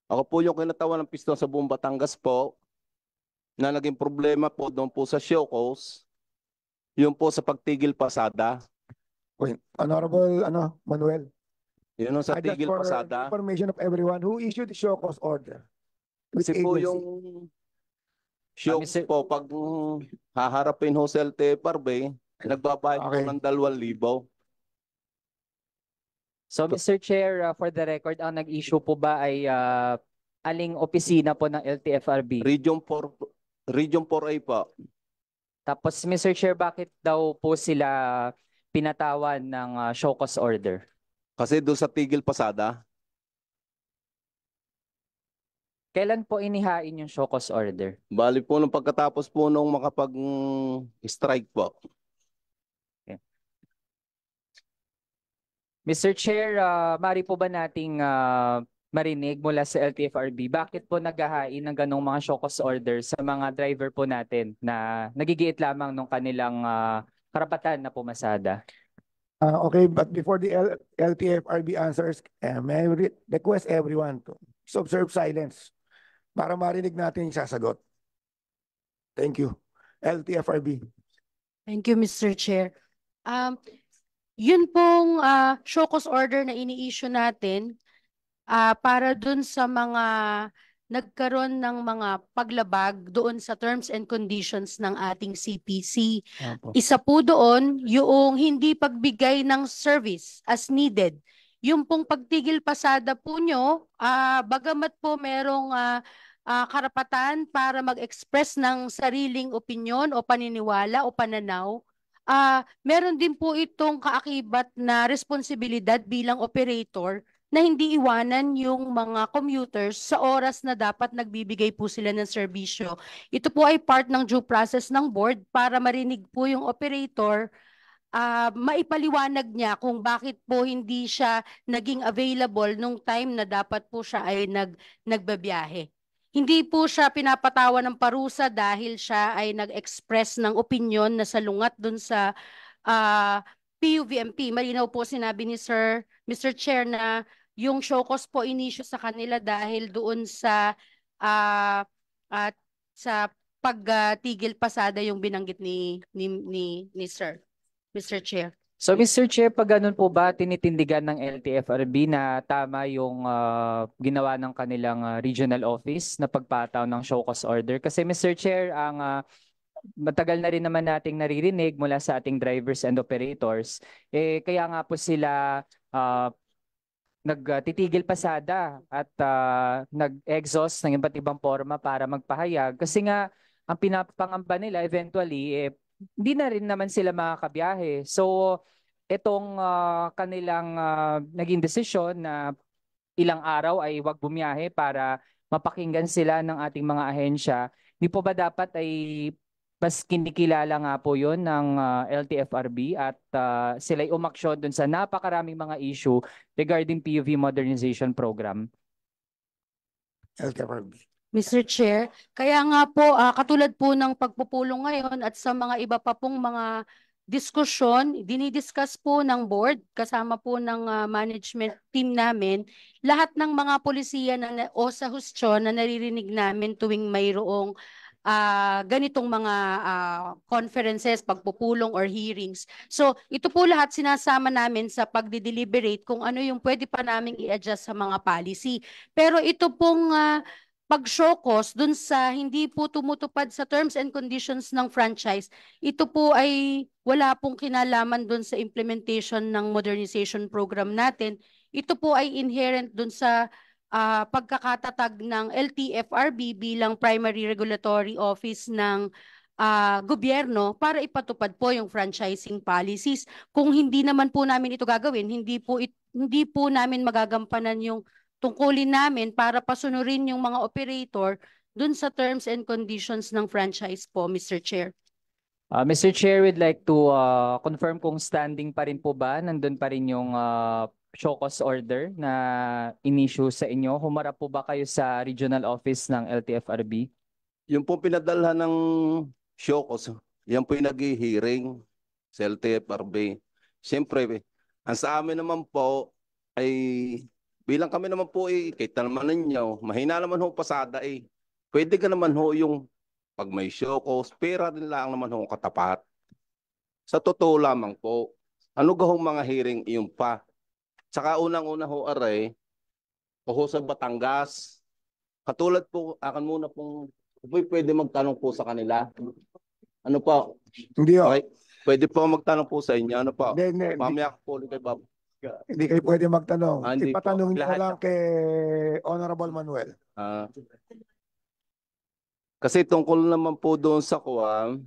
Ako po yung kinatawan ng piston sa buong Batangas po na naging problema po doon po sa Showcos, yun po sa pagtigil pasada. Wait, Honorable Manuel, Yun yung sa just tigil for the pasada. information of everyone, who issued the show cause order? Which Kasi po yung agency? Showcos Mr. po, pag haharapin ho sa LTFRB, nagbabayad po Okay. ng 2,000. So, Mr. Chair, for the record, ang nag-issue po ba ay aling opisina po ng LTFRB? Region 4, Region 4A po. Tapos, Mr. Chair, bakit daw po sila pinatawan ng show cause order? Kasi doon sa tigil pasada, Kailan po inihain yung show cause order? bali po nung pagkatapos po nung makapag-strike po. Mr. Chair, mari po ba nating marinig mula sa LTFRB, bakit po naghahain ng ganong mga show cause order sa mga driver po natin na nagigiit lamang ng kanilang karapatan na pumasada? Okay, but before the LTFRB answers, may I request everyone to observe silence para marinig natin yung sasagot. Thank you. LTFRB. Thank you, Mr. Chair. Yun pong show cause order na ini-issue natin para dun sa mga nagkaroon ng mga paglabag doon sa terms and conditions ng ating CPC. Isa po doon yung hindi pagbigay ng service as needed. Yung pong pagtigil pasada po nyo, bagamat po merong karapatan para mag-express ng sariling opinyon o paniniwala o pananaw, meron din po itong kaakibat na responsibilidad bilang operator na hindi iwanan yung mga commuters sa oras na dapat nagbibigay po sila ng serbisyo. Ito po ay part ng due process ng board para marinig po yung operator, maipaliwanag niya kung bakit po hindi siya naging available nung time na dapat po siya ay nagbabiyahe. Hindi po siya pinapatawan ng parusa dahil siya ay nag-express ng opinion na salungat dun sa PUVMP. Malinaw po sinabi ni Mr. Chair na yung show cause po inisyu sa kanila dahil doon sa pagtigil pasada yung binanggit ni Mr. Chair. So, Mr. Chair, pag ganun po ba tinitindigan ng LTFRB na tama yung ginawa ng kanilang regional office na pagpataw ng show cause order? Kasi, Mr. Chair, ang matagal na rin naman nating naririnig mula sa ating drivers and operators, kaya nga po sila nagtitigil pasada at nag-exhaust ng iba't ibang forma para magpahayag. Kasi nga, ang pinapangamba nila eventually, hindi na rin naman sila makakabiyahe. So, itong kanilang naging desisyon na ilang araw ay wag bumiyahe para mapakinggan sila ng ating mga ahensya, hindi po ba dapat ay mas kinikilala nga po yun ng LTFRB at sila'y umaksyon dun sa napakaraming mga issue regarding PUV modernization program? LTFRB. Mr. Chair, kaya nga po katulad po ng pagpupulong ngayon at sa mga iba pa pong mga diskusyon, dinidiscuss po ng board kasama po ng management team namin lahat ng mga polisiya o sa hustyon na naririnig namin tuwing mayroong ganitong mga conferences, pagpupulong or hearings. So ito po lahat sinasama namin sa pagdi-deliberate kung ano yung pwede pa naming i-adjust sa mga policy. Pero ito pong pag-show cause dun sa hindi po tumutupad sa terms and conditions ng franchise, ito po ay wala pong kinalaman dun sa implementation ng modernization program natin. Ito po ay inherent dun sa pagkakatatag ng LTFRB bilang primary regulatory office ng gobyerno para ipatupad po yung franchising policies. Kung hindi naman po namin ito gagawin, hindi po namin magagampanan yung tungkulin namin para pasunurin yung mga operator dun sa terms and conditions ng franchise po, Mr. Chair. Mr. Chair, we'd like to confirm kung standing pa rin po ba, nandun pa rin yung show cause order na in-issue sa inyo. Humarap po ba kayo sa regional office ng LTFRB? Yung po pinadalhan ng Showcos, yan po yung nag-hearing sa LTFRB. Siyempre, ang sa amin naman po ay bilang kami naman po kita naman ninyo, mahina naman ho pasada pwede ka naman ho yung pag may show ko, pera din lang naman ho katapat. Sa totoo lamang po, ano gahong mga hearing iyon pa? Saka unang-una ho aray, o ho sa Batangas, katulad po, akan muna pong, pwede magtanong po sa kanila. Ano po? Hindi ho. Okay, pwede po magtanong po sa inyo. Ano po? Hindi, Mamaya ko po ulit kay Bob. hindi kayo pwede magtanong. Hindi po. Ipatanong niyo Lahat lang kay Honorable Manuel. Kasi tungkol naman po doon sa kuwan,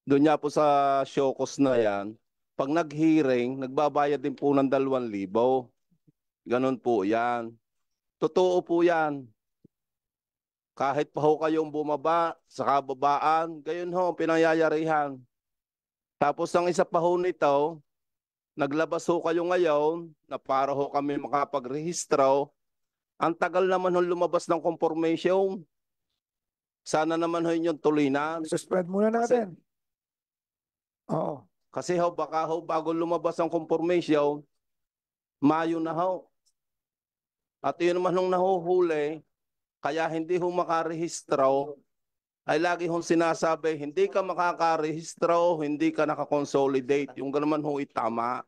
doon niya po sa showcase na yan, pag nag-hearing, nagbabayad din po ng 2,000. Ganon po yan. Totoo po yan. Kahit pa ho kayong bumaba sa kababaan, gayon ho, pinangyayarihan. Tapos ang isa pa ho nito, naglabas ho kayo ngayon na para ho kami makapagrehistro. Ang tagal naman ho lumabas ng confirmation. Sana naman ho yung tulinan. Suspend muna natin. Oo. Kasi ho, baka ho, bago lumabas ang confirmation, Mayo na ho. At yun naman nung nahuhuli, kaya hindi ho makarehistro, ay lagi hong sinasabi, hindi ka makakarehistro, hindi ka nakakonsolidate. Yung ganaman ho itama.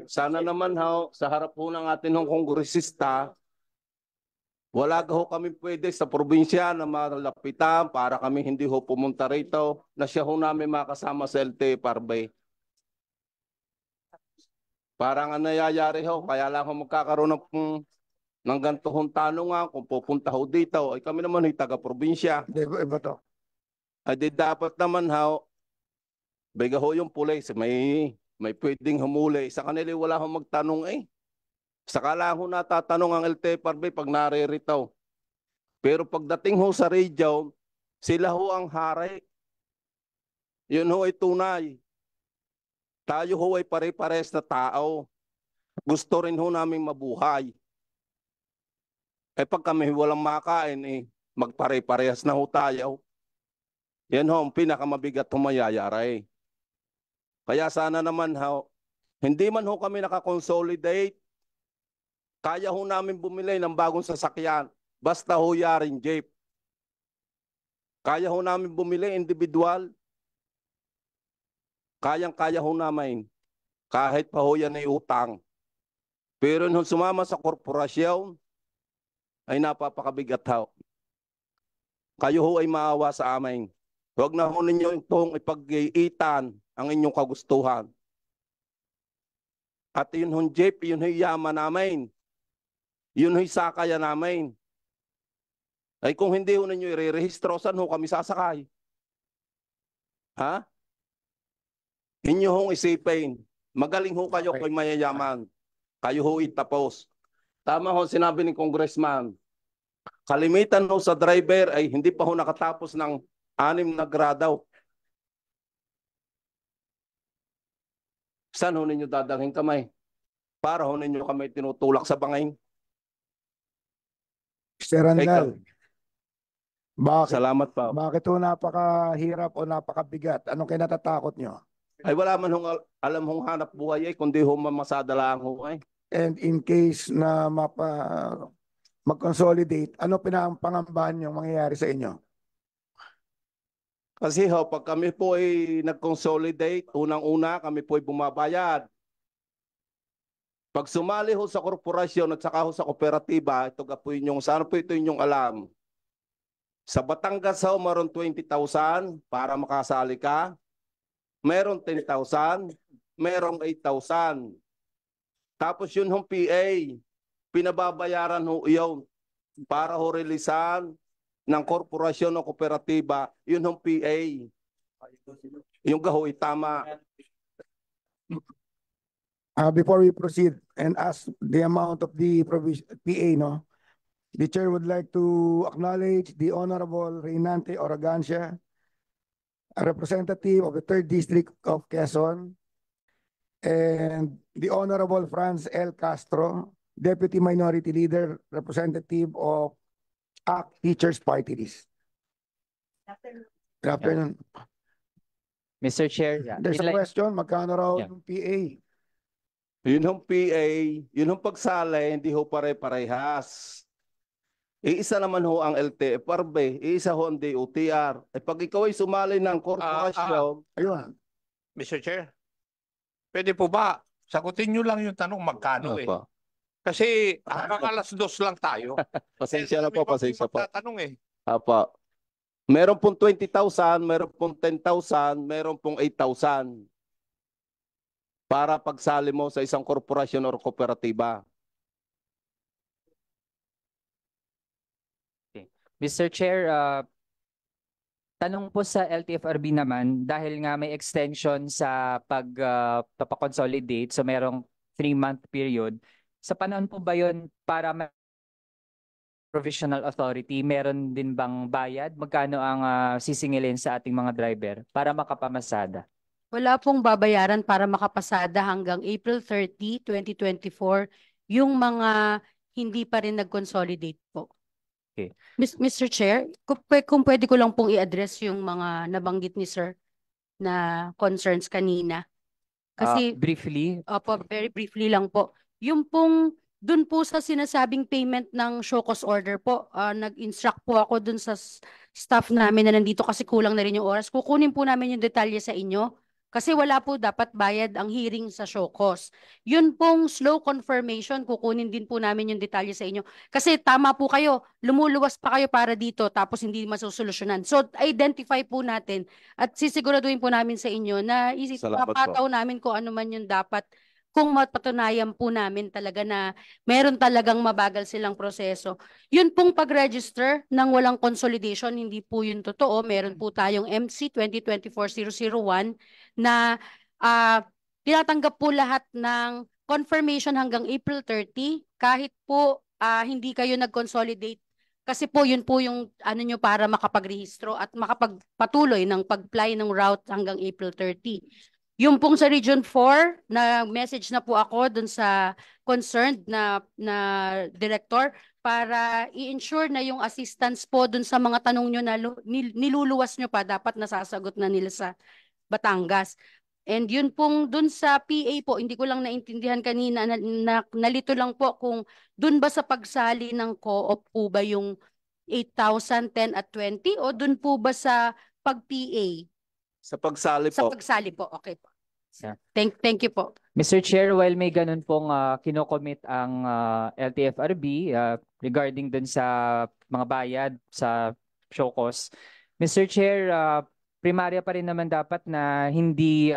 Sana naman ho, sa harap ho ng atin hong kongresista, wala ho kami pwede sa probinsya na malapitan para kami hindi ho pumunta rito na siya ho namin makasama sa LTFRB. Parang ang nangyayari ho, kaya lang ho magkakaroon ng ganito hong tanungan kung pupunta ho dito. Ay kami naman ho taga-probinsya. Iba to. Ay di dapat naman ho, bega ho yung pulis, may pwedeng humuli. Sa kanila wala ho magtanong Saka lang ho natatanong ang LTFRB pag naririto. Pero pagdating ho sa radio, sila ho ang hari. Yun ho ay tunay. Tayo ho ay pare-pares na tao. Gusto rin ho naming mabuhay. Pag kami walang makain, magpare-parehas na ho tayo. Yan ho ang pinakamabigat humayayari. Kaya sana naman ho, hindi man ho kami nakakonsolidate, kaya ho namin bumili ng bagong sasakyan. Basta ho yaring jeep. Kaya ho namin bumili individual. Kayang-kaya ho namin. Kahit pa ho yan ay utang. Pero nung sumama sa korporasyon, ay napapakabigat ho. Kayo ho ay maawa sa amin. Huwag na ho ninyo itong ipag-iitan ang inyong kagustuhan. At yun hong jeep, yun ho'y yaman namin. Yun ho'y sakaya namin. Ay kung hindi ho ninyo i-rehistro, saan ho kami sasakay? Ha? Inyo hong isipin. Magaling ho kayo kung mayayaman. Kayo ho itapos. Tama ho sinabi ni Congressman. Kalimitan ho sa driver ay hindi pa ho nakatapos ng 6 na grado. Saan ho ninyo dadalhin kamay? Para ho ninyo kami tinutulak sa bangin? Mr. Randal, bakit? Salamat pa. Bakit ho napakahirap o napakabigat? Anong kinatatakot nyo? Ay wala man hong alam hong hanap buhay kundi ho mamasadala ang ho And in case na mag-consolidate, ano pinapangambahan yung mangyayari sa inyo? Kasi ho, pag kami po ay nag-consolidate, unang-una kami po ay bumabayad. Pag sumali ho sa korporasyon at saka ho sa kooperatiba, ito po inyong, saan po ito inyong alam? Sa Batangas ho, meron 20,000 para makasali ka. Meron 10,000, merong 8,000. Tapos yun hong PA, pinababayaran ho yun para ho releasan ng korporasyon o kooperatiba, yun hong PA. Yung gahoy, tama. Before we proceed and ask the amount of the PA, no? The chair would like to acknowledge the Honorable Reynante Oragancia, a representative of the 3rd District of Quezon, and the Honorable Franz L. Castro, Deputy Minority Leader, representative of ACT Teachers Party List. Good afternoon. Mr. Chair, There's a question, magkano raw Yeah. yung PA? Yun ang PA, yun ang pagsali, hindi ho pare-parehas. Iisa naman ho ang LTFRB, iisa ho ang DOTR. Eh pag ikaw ay sumali ng korporasyon, Ayun. Mr. Chair, pwede po ba sagutin nyo lang yung tanong magkano eh? Opo. Kasi hanggang alas 2 lang tayo. Pasensya na Kami po, pa pasensya po. magtatanong eh. Apo. Meron pong 20,000, meron pong 10,000, meron pong 8,000 para pagsali mo sa isang korporasyon o kooperatiba. Mr. Chair, tanong po sa LTFRB naman, dahil nga may extension sa papakonsolidate, so merong 3-month period, sa panahon po ba yun para provisional authority, meron din bang bayad? Magkano ang sisingilin sa ating mga driver para makapamasada? Wala pong babayaran para makapasada hanggang April 30, 2024 yung mga hindi pa rin nag-consolidate po. Okay. Mr. Chair, kung pwede ko lang pong i-address yung mga nabanggit ni Sir na concerns kanina. Kasi Briefly, opo, very briefly lang po. Yung pong dun po sa sinasabing payment ng show cause order po, nag-instruct po ako dun sa staff namin na nandito kasi kulang na rin yung oras. Kukunin po namin yung detalye sa inyo kasi wala po dapat bayad ang hearing sa show cause. Yun pong slow confirmation, kukunin din po namin yung detalye sa inyo. Kasi tama po kayo, lumuluwas pa kayo para dito tapos hindi masusolusyonan. So identify po natin at sisiguraduhin po namin sa inyo na Salamat po. ipapataw namin kung ano man yung dapat kung mapatunayan po namin talaga na meron talagang mabagal silang proseso. Yun pong pag-register ng walang consolidation, hindi po yun totoo. Meron po tayong MC 2024-001 na tinatanggap po lahat ng confirmation hanggang April 30 kahit po hindi kayo nag-consolidate kasi po yun po yung ano nyo para makapagrehistro at makapagpatuloy ng pag-fly ng route hanggang April 30. Yung pong sa Region 4, na message na po ako dun sa concerned na director para i-ensure na yung assistance po dun sa mga tanong nyo na niluluwas nyo pa, dapat nasasagot na nila sa Batangas. And yun pong dun sa PA po, hindi ko lang naintindihan kanina, nalito lang po kung dun ba sa pagsali ng co-op po ba yung 8,000, 10 at 20 o dun po ba sa pag-PA? Sa pagsali Sa po. pagsali po, okay po. Yeah. Thank you po. Mr. Chair, while may ganun pong kinocommit ang LTFRB regarding dun sa mga bayad sa show cause, Mr. Chair, primarya pa rin naman dapat na hindi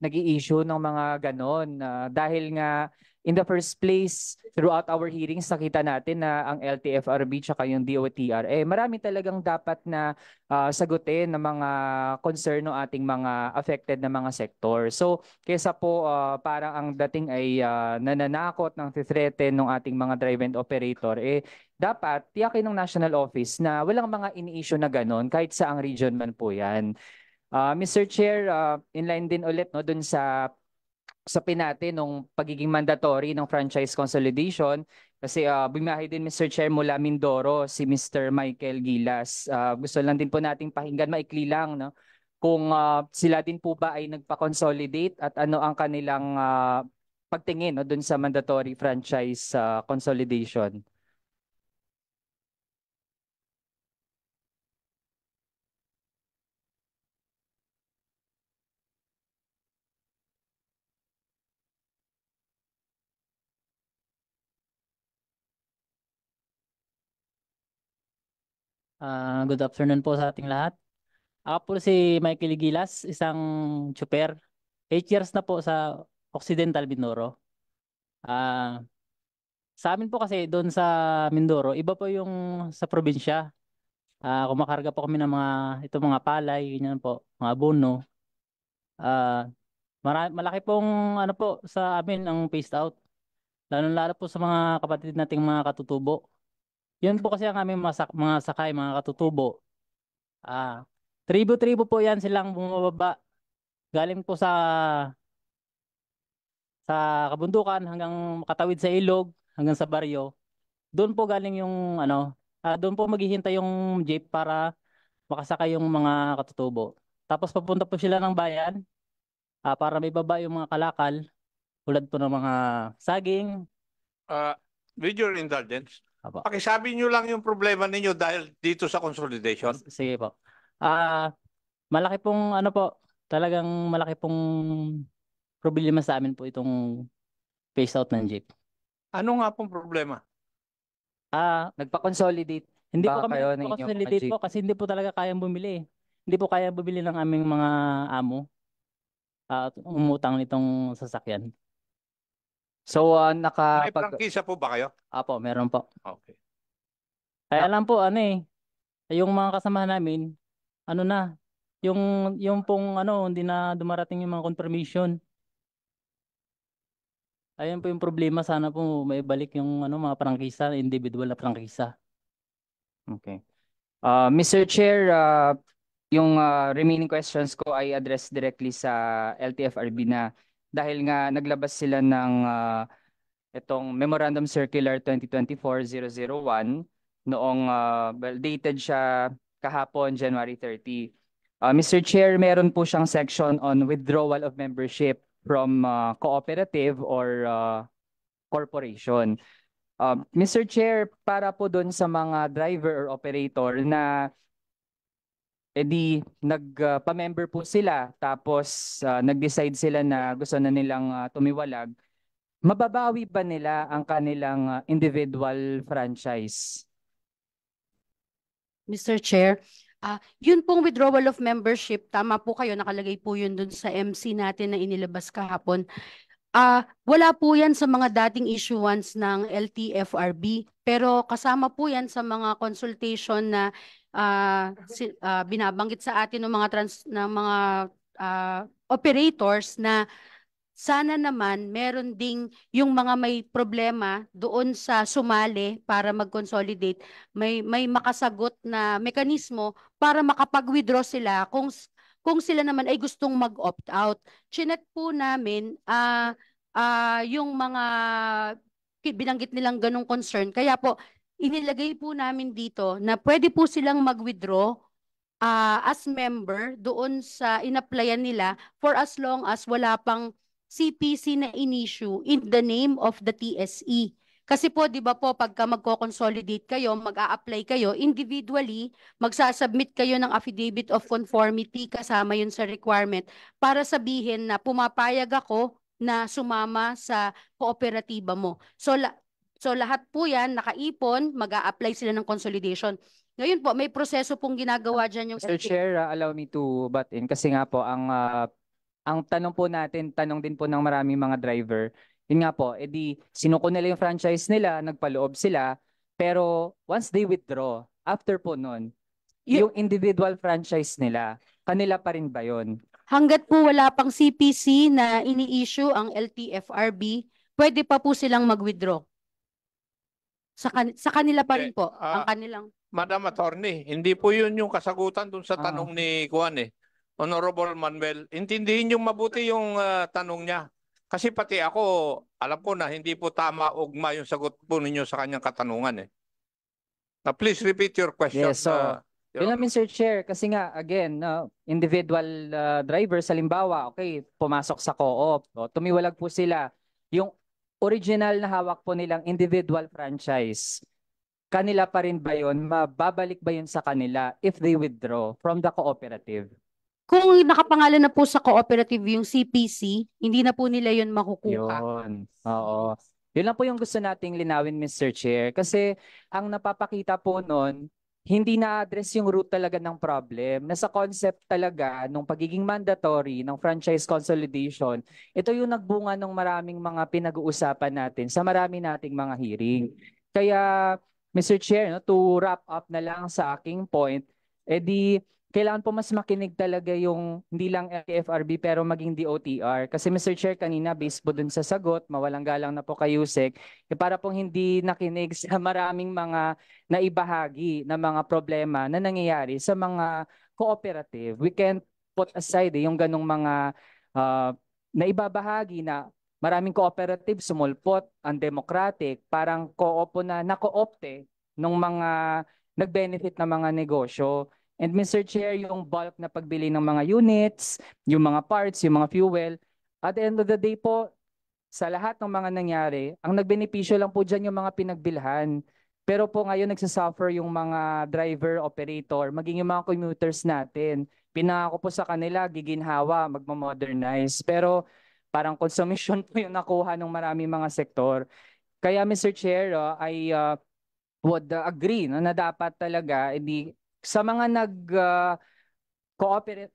nag-i-issue ng mga ganon dahil nga in the first place, throughout our hearings, nakita natin na ang LTFRB tsaka yung DOTR, marami talagang dapat na sagutin ng mga concern ng ating mga affected na mga sektor. So, kesa po parang ang dating ay nananakot ng threaten ng ating mga driver and operator, dapat tiyakin ng national office na walang mga ini-issue na ganon kahit sa ang region man po yan. Mr. Chair, inline din ulit no, dun sa natin nung pagiging mandatory ng franchise consolidation kasi bumiyahe din Mr. Chair mula Mindoro si Mr. Michael Gilas. Gusto lang din po nating pakinggan maikli lang no kung sila din po ba ay nagpa-consolidate at ano ang kanilang pagtingin no dun sa mandatory franchise consolidation. Good afternoon po sa ating lahat. Ako po si Michael Gilas, isang tsuper. 8 years na po sa Occidental Mindoro. Sa amin po kasi doon sa Mindoro, iba po yung sa probinsya. Kumakarga po kami ng mga palay, ganyan po, mga abono. Malaki pong ano po sa amin ang phased out. Lalo po sa mga kapatid nating mga katutubo. Yun po kasi ang aming mga sakay, mga katutubo. Tribo-tribo po yan silang bumababa. Galing po sa kabundukan hanggang makatawid sa ilog, hanggang sa baryo. Doon po galing yung doon po maghihintay yung jeep para makasakay yung mga katutubo. Tapos papunta po sila ng bayan para may baba yung mga kalakal. tulad po ng mga saging. With your indulgence, Apo. pakisabi nyo lang yung problema ninyo dahil dito sa consolidation. Sige po. Malaki pong ano po, talagang malaki pong problema sa amin po itong phase out ng jeep. Ano nga pong problema? Nagpa-consolidate Hindi ba po kami kayo ng inyong mga nagko-consolidate jeep? po kasi hindi po talaga kayang bumili. Hindi po kaya bumili ng aming mga amo at umutang nitong sasakyan. So, May prangkisa po ba kayo? Apo, meron po. Okay. Kaya lang po ano yung mga kasama namin, ano na, yung pong ano, hindi na dumarating yung mga confirmation. Ayun po yung problema, sana po may balik yung ano, mga prangkisa, individual na prangkisa. Okay. Mr. Chair, yung remaining questions ko ay address directly sa LTFRB na dahil nga naglabas sila ng itong Memorandum Circular 2024-001 noong dated siya kahapon, January 30. Mr. Chair, meron po siyang section on withdrawal of membership from cooperative or corporation. Mr. Chair, para po doon sa mga driver or operator na nagpa-member po sila tapos nag-decide sila na gusto na nilang tumiwalag, mababawi ba nila ang kanilang individual franchise? Mr. Chair, yun pong withdrawal of membership, tama po kayo, nakalagay po yun dun sa MC natin na inilabas kahapon. Wala po yan sa mga dating issuance ng LTFRB, pero kasama po yan sa mga consultation na binabanggit sa atin ng mga operators na sana naman meron ding yung mga may problema doon sa sumali para mag-consolidate, may makasagot na mekanismo para makapag-withdraw sila kung sila naman ay gustong mag-opt out. Chinek po namin yung mga binanggit nilang ganong concern. Kaya po inilagay po namin dito na pwede po silang mag-withdraw as member doon sa in-applyan nila for as long as wala pang CPC na in-issue in the name of the TSE. Kasi po, di ba po, pagka magko-consolidate kayo, mag-a-apply kayo, individually, magsasubmit kayo ng affidavit of conformity, kasama yun sa requirement, para sabihin na pumapayag ako na sumama sa kooperatiba mo. So lahat po yan, nakaipon, mag-a-apply sila ng consolidation. Ngayon po, may proseso pong ginagawa dyan yung... Mr. Chair, allow me to butt in kasi nga po ang tanong po natin, tanong din po ng maraming mga driver, yun nga po, edi sinuko nila yung franchise nila, nagpaloob sila, pero once they withdraw, after po nun, yung individual franchise nila, kanila pa rin ba yun? Hanggat po wala pang CPC na ini-issue ang LTFRB, pwede pa po silang mag-withdraw. Sa kanila pa rin po, ang kanilang... Madam Attorney, hindi po yun yung kasagutan dun sa tanong ni Juan Honorable Manuel. Intindihin yung mabuti yung tanong niya. Kasi pati ako, alam ko na hindi po tama ugma yung sagot po ninyo sa kanyang katanungan please repeat your question. Yes, so, yun lang, Mr. Chair, kasi nga, again, individual drivers, halimbawa, okay, pumasok sa co-op, tumiwalag po sila. Yung original na hawak po nilang individual franchise, kanila pa rin ba yun? Mababalik ba yun sa kanila if they withdraw from the cooperative? Kung nakapangalan na po sa cooperative yung CPC, hindi na po nila yun makukuha. Yun, oo. Yun lang po yung gusto nating linawin, Mr. Chair. Kasi ang napapakita po nun, hindi na-address yung root talaga ng problem. Nasa concept talaga nung pagiging mandatory ng franchise consolidation, ito yung nagbunga ng maraming mga pinag-uusapan natin sa marami nating mga hearing. Kaya, Mr. Chair, to wrap up na lang sa aking point, kailangan po mas makinig talaga yung hindi lang LTFRB pero maging DOTR. Kasi Mr. Chair, kanina based po dun sa sagot, mawalang galang na po kay Yusek, para pong hindi nakinig sa maraming mga naibahagi na mga problema na nangyayari sa mga cooperative. We can't put aside yung ganong mga naibabahagi na maraming cooperative sumulpot, undemocratic, parang co-op na nako-opte ng mga nag-benefit na mga negosyo. And Mr. Chair, yung bulk na pagbili ng mga units, yung mga parts, yung mga fuel, at the end of the day po, sa lahat ng mga nangyari, ang nagbenepisyo lang po dyan yung mga pinagbilhan. Pero po ngayon nagsasuffer yung mga driver, operator, maging yung mga commuters natin. Pinangako po sa kanila, giginhawa, magmamodernize. Pero parang consumption po yung nakuha ng maraming mga sektor. Kaya Mr. Chair, I would agree no, na dapat talaga sa mga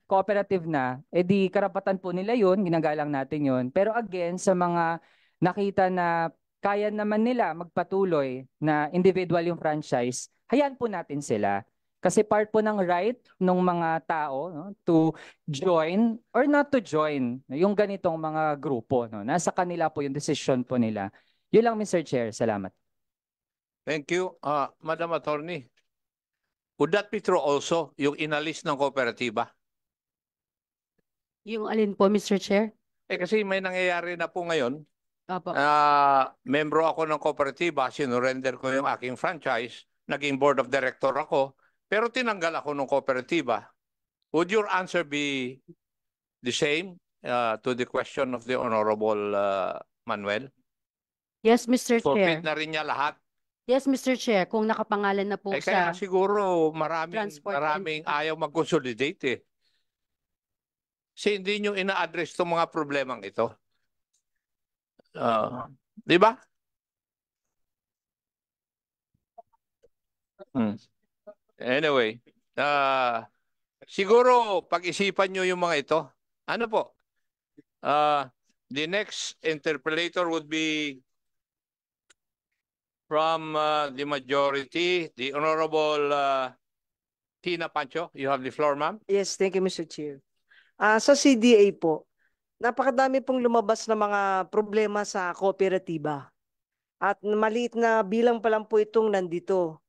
cooperative na, edi karapatan po nila yun, ginagalang natin yun. Pero again, sa mga nakita na kaya naman nila magpatuloy na individual yung franchise, hayaan po natin sila. Kasi part po ng right ng mga tao no, to join or not to join yung ganitong mga grupo. No? Nasa kanila po yung decision po nila. Yun lang, Mr. Chair. Salamat. Thank you. Madam Attorney, would that be true also, yung inalis ng kooperatiba? Yung alin po, Mr. Chair? Kasi may nangyayari na po ngayon. Opo. Membro ako ng kooperatiba, sinurrender ko yung aking franchise, naging board of director ako, pero tinanggal ako ng kooperatiba. Would your answer be the same to the question of the Honorable Manuel? Yes, Mr. Chair. Forfeit na rin niya lahat. Yes, Mr. Chair. Kung nakapangalan na po Kaya sa siguro maraming Transport ayaw mag-consolidate eh. Kasi hindi nyo ina-address itong mga problemang ito. Di ba? Anyway, siguro pag-isipan nyo yung mga ito. Ano po? The next interpellator would be from the majority, the Honorable Tina Pancho. You have the floor, ma'am. Yes, thank you, Mr. Chair. Sa CDA po, napakadami pong lumabas na mga problema sa kooperatiba. At maliit na bilang pa lang po itong nandito.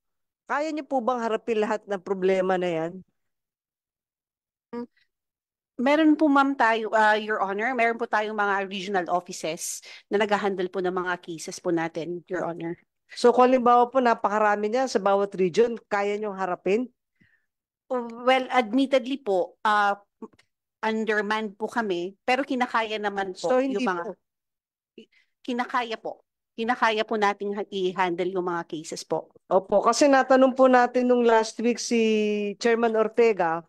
Kaya niyo po bang harapin lahat ng problema na yan? Meron po ma'am tayo, Your Honor, meron po tayong mga regional offices na nag-handle po ng mga cases po natin, Your Honor. So kung halimbawa po napakarami niya sa bawat region, kaya niyong harapin? Well, admittedly po, undermanned po kami, pero kinakaya naman po So hindi yung mga... po. Kinakaya po. Kinakaya po nating i-handle yung mga cases po. Opo, kasi natanong po natin nung last week si Chairman Ortega,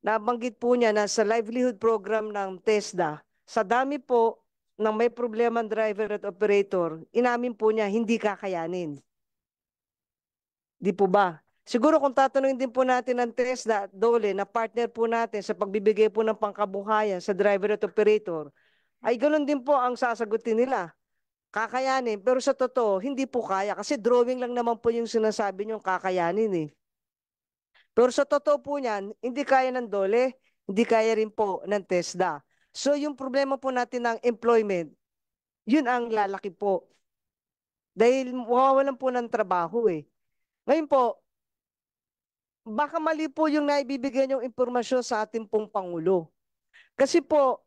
nabanggit po niya na sa livelihood program ng TESDA, sa dami po ng may problema ang driver at operator, inamin po niya hindi kakayanin. Di po ba? Siguro kung tatanungin din po natin ng TESDA at DOLE na partner po natin sa pagbibigay po ng pangkabuhayan sa driver at operator, ay ganoon din po ang sasagutin nila. Kakayanin, pero sa totoo, hindi po kaya kasi drawing lang naman po yung sinasabi niyong kakayanin eh. Pero sa totoo po niyan, hindi kaya ng DOLE, hindi kaya rin po ng TESDA. So yung problema po natin ng employment, yun ang lalaki po. Dahil mawawalan po ng trabaho eh. Ngayon po, baka mali po yung naibibigay niyong impormasyon sa ating pong Pangulo. Kasi po,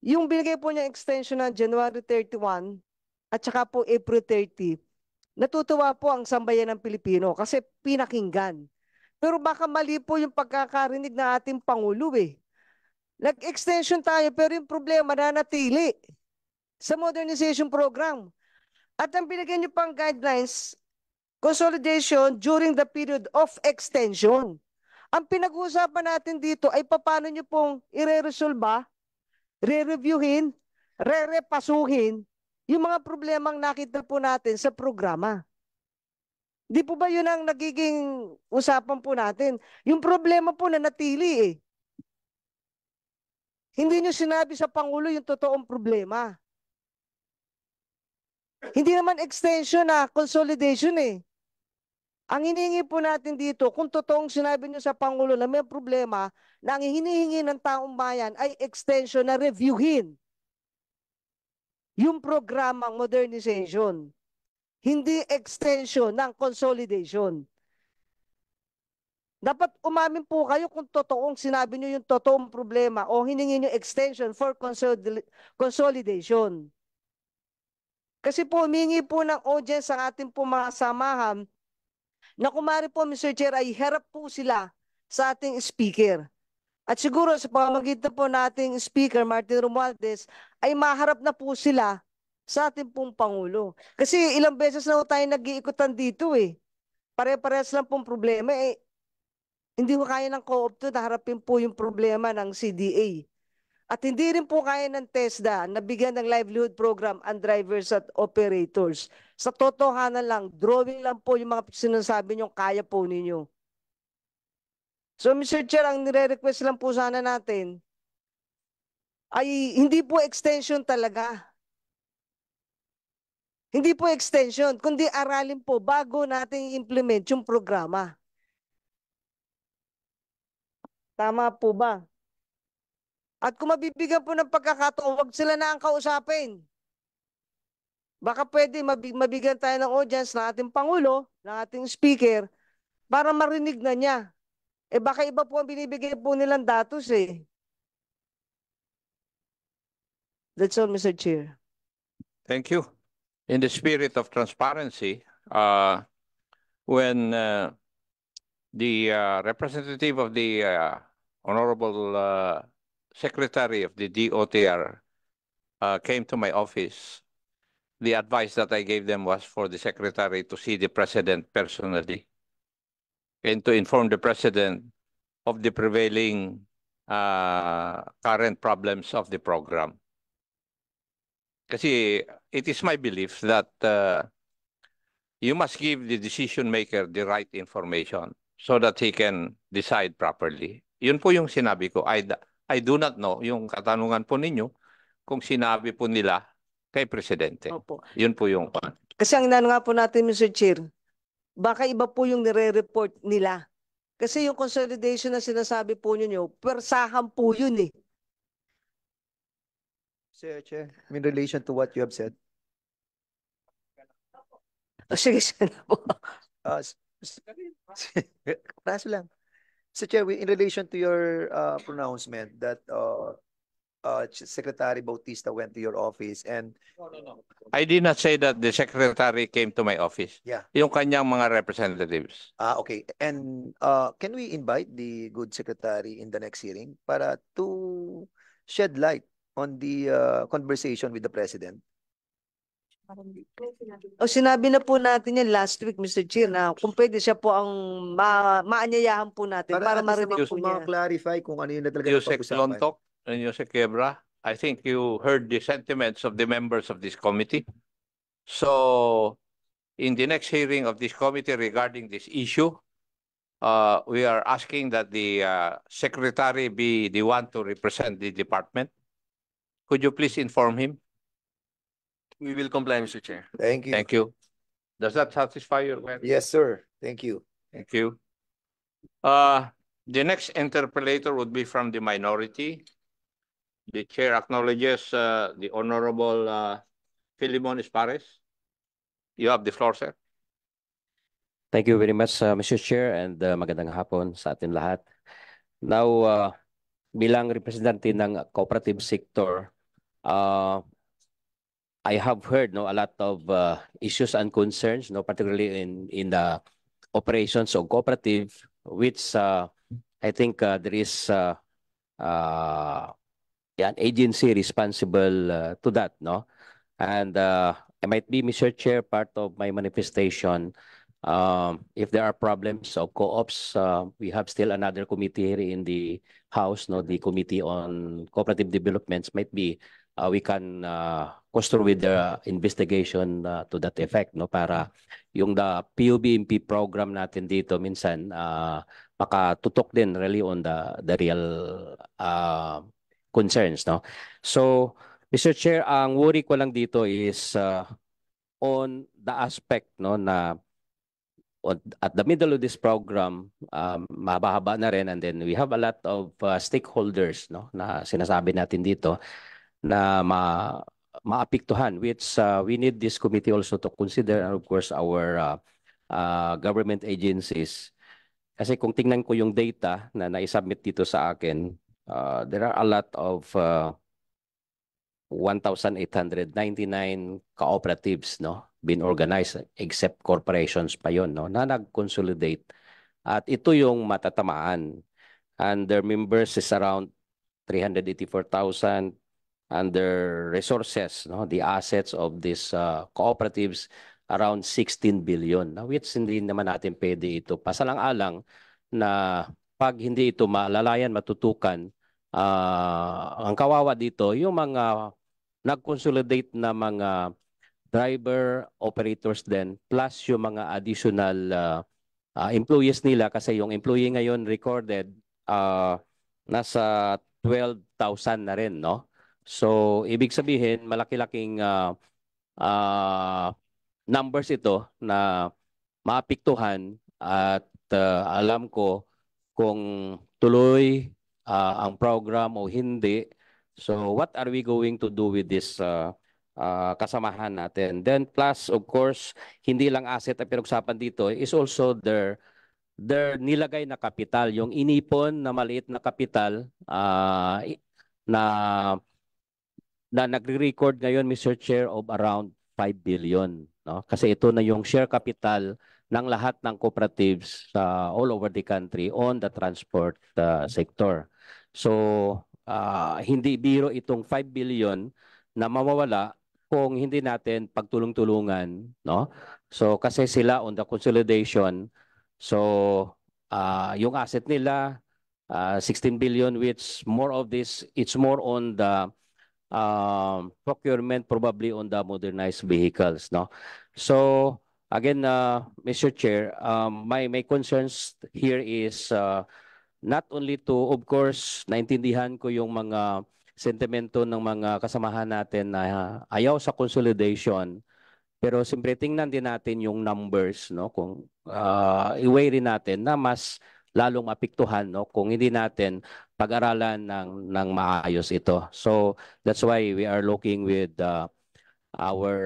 yung binigay po niya extension ng January 31 at saka po April 30, natutuwa po ang sambayan ng Pilipino kasi pinakinggan. Pero baka mali po yung pagkakarinig ng ating Pangulo eh. Nag-extension tayo pero yung problema nanatili sa modernization program. At ang binigyan niyo pang guidelines, consolidation during the period of extension. Ang pinag-uusapan natin dito ay paano niyo pong ire-resolve, re-reviewin, re-repasuhin yung mga problemang nakita po natin sa programa. Di po ba yun ang nagiging usapan po natin? Yung problema po na natili eh. Hindi nyo sinabi sa Pangulo yung totoong problema. Hindi naman extension na consolidation eh. Ang hinihingi po natin dito, kung totoong sinabi nyo sa Pangulo na may problema, na ang hinihingi ng taong bayan ay extension na reviewin yung programang modernization. Hindi extension ng consolidation. Dapat umamin po kayo kung totoong sinabi nyo yung totoong problema o hiningi nyo extension for consolidation. Kasi po, humingi po ng audience ang ating po mga samahan na kumari po, Mr. Chair, ay harap po sila sa ating speaker. At siguro sa pamamagitan po nating Speaker Martin Romualdez ay maharap na po sila sa ating pong Pangulo. Kasi ilang beses na po tayo nag-iikutan dito eh. Pare-parehas lang pong problema eh. Hindi ko kaya ng co-op to na harapin po yung problema ng CDA. At hindi rin po kaya ng TESDA na bigyan ng livelihood program ang drivers at operators. Sa totohanan lang, drawing lang po yung mga sinasabi nyo, kaya po ninyo. So Mr. Chair, ang nire-request lang po sana natin ay hindi po extension talaga. Hindi po extension, kundi aralin po bago natin i-implement yung programa. Tama po ba? At kung mabibigyan po ng pagkakataon, huwag sila na ang kausapin. Baka pwede mabigyan tayo ng audience ng ating Pangulo, ng ating Speaker, para marinig na niya. Eh baka iba po ang binibigay po nilang datos eh. That's all, Mr. Chair. Thank you. In the spirit of transparency, when the representative of the Honorable Secretary of the DOTR came to my office, the advice that I gave them was for the Secretary to see the President personally and to inform the President of the prevailing current problems of the program. Kasi it is my belief that you must give the decision maker the right information so that he can decide properly. Yun po yung sinabi ko. I do not know, yung katanungan po ninyo, kung sinabi po nila kay Presidente. Opo. Yun po yung... Kasi ang inano nga po natin, Mr. Chair, baka iba po yung nire-report nila. Kasi yung consolidation na sinasabi po ninyo, persahan po yun eh. Sir Chair, in relation to what you have said, Sige, siya na po. kaso lang. Sir Chair, in relation to your pronouncement that Secretary Bautista went to your office and I did not say that the Secretary came to my office. Yeah. Yung kanyang mga representatives. okay. And can we invite the good secretary in the next hearing para to shed light on the conversation with the President? O sinabi na po natin yan last week, Mr. Chair, na kung pwede siya po ang maanyayahan po natin para marinig po niya. Ma-clarify kung ano yung na talaga Yusek napag-usapan. Lontok and Yusek Quebra, I think you heard the sentiments of the members of this committee. So, in the next hearing of this committee regarding this issue, we are asking that the secretary be the one to represent the department. Could you please inform him? We will comply, Mr. Chair. Thank you. Thank you. Does that satisfy your question? Yes, sir. Thank you. Thank you. The next interpellator would be from the minority. The chair acknowledges the Honorable Philemon Espares. You have the floor, sir. Thank you very much, Mr. Chair, and magandang hapon sa atin lahat. Now, bilang representative ng cooperative sector, I have heard a lot of issues and concerns, particularly in the operations of cooperative, which I think there is an agency responsible to that, no? And I might be, Mr. Chair, part of my manifestation. If there are problems of co-ops, we have still another committee here in the House, the Committee on Cooperative Developments. Might be we can construct with the investigation to that effect, para yung the PUBMP program natin dito minsan makatutok din really on the real concerns, no? So, Mr. Chair, ang worry ko lang dito is on the aspect, na at the middle of this program, mahaba-haba na rin, and then we have a lot of stakeholders, na sinasabi natin dito na maapektuhan, which we need this committee also to consider, and of course our government agencies. Kasi kung tingnan ko yung data na naisubmit dito sa akin, there are a lot of 1,899 cooperatives, been organized, except corporations pa yon, na nag-consolidate. At ito yung matatamaan. and their members is around 384,000, and their resources, no, the assets of these cooperatives around 16 billion. Now, which hindi naman natin pwede ito pasalang-alang na pag hindi ito malalayan, matutukan, ang kawawa dito, yung mga nag-consolidate na mga driver operators din, plus yung mga additional employees nila, kasi yung employee ngayon recorded nasa 12,000 na rin, no? So, ibig sabihin, malaki-laking numbers ito na maapektuhan, at alam ko kung tuloy ang program o hindi. So, what are we going to do with this kasamahan natin? Then plus, of course, hindi lang asset ang pinag-usapan dito, is also their nilagay na kapital, yung inipon na maliit na kapital na nagre-record ngayon, Mr. Chair, of around 5 billion. No? Kasi ito na yung share capital ng lahat ng cooperatives all over the country on the transport sector. So, hindi biro itong 5 billion na mawawala kung hindi natin pagtulong-tulungan. No? So, kasi sila on the consolidation, so yung asset nila, 16 billion, which more of this, it's more on the procurement, probably on the modernized vehicles, no? So again, Mr. Chair, my concerns here is not only to, of course, naintindihan ko yung mga sentimento ng mga kasamahan natin na ayaw sa consolidation, pero siyempre tingnan din natin yung numbers, no? Kung i-weigh rin natin na mas lalong apektuhan, no, kung hindi natin pag-aralan ng maayos ito. So that's why we are looking with our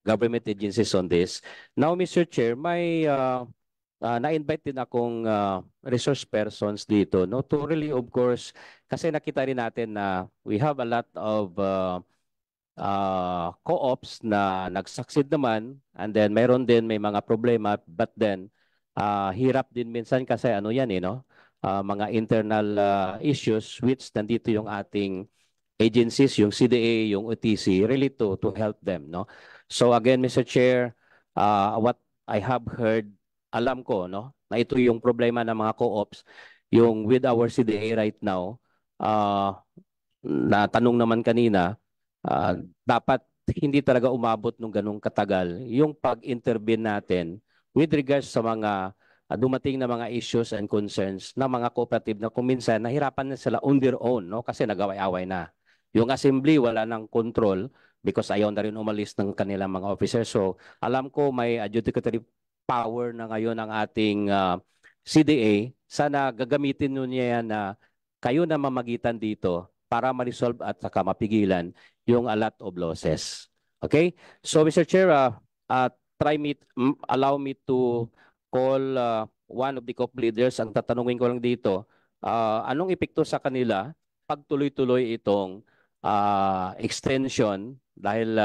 government agencies on this. Now, Mr. Chair, may na-invite din akong resource persons dito, no, to really, of course, kasi nakita rin natin na we have a lot of co-ops na nag-succeed naman, and then may mga problema, but then hirap din minsan kasi ano yan, no? Mga internal issues, which nandito yung ating agencies, yung CDA, yung OTC, really to help them, no? So again, Mr. Chair, what I have heard, alam ko, no, na ito yung problema ng mga co-ops, yung with our CDA right now, na tanong naman kanina, dapat hindi talaga umabot ng ganung katagal yung pag-intervene natin with regards sa mga dumating na mga issues and concerns na mga cooperative na kung minsan nahirapan na sila on their own, no? Kasi nag-away-away na. Yung assembly wala nang control because ayaw na rin umalis ng kanilang mga officers. So alam ko may adjudicatory power na ngayon ang ating CDA. Sana gagamitin nyo niya yan na kayo na mamagitan dito para ma-resolve at saka mapigilan yung a lot of losses. Okay? So Mr. Chair, allow me to call one of the COP leaders. Ang tatanungin ko lang dito, anong epekto sa kanila pag tuloy-tuloy itong extension, dahil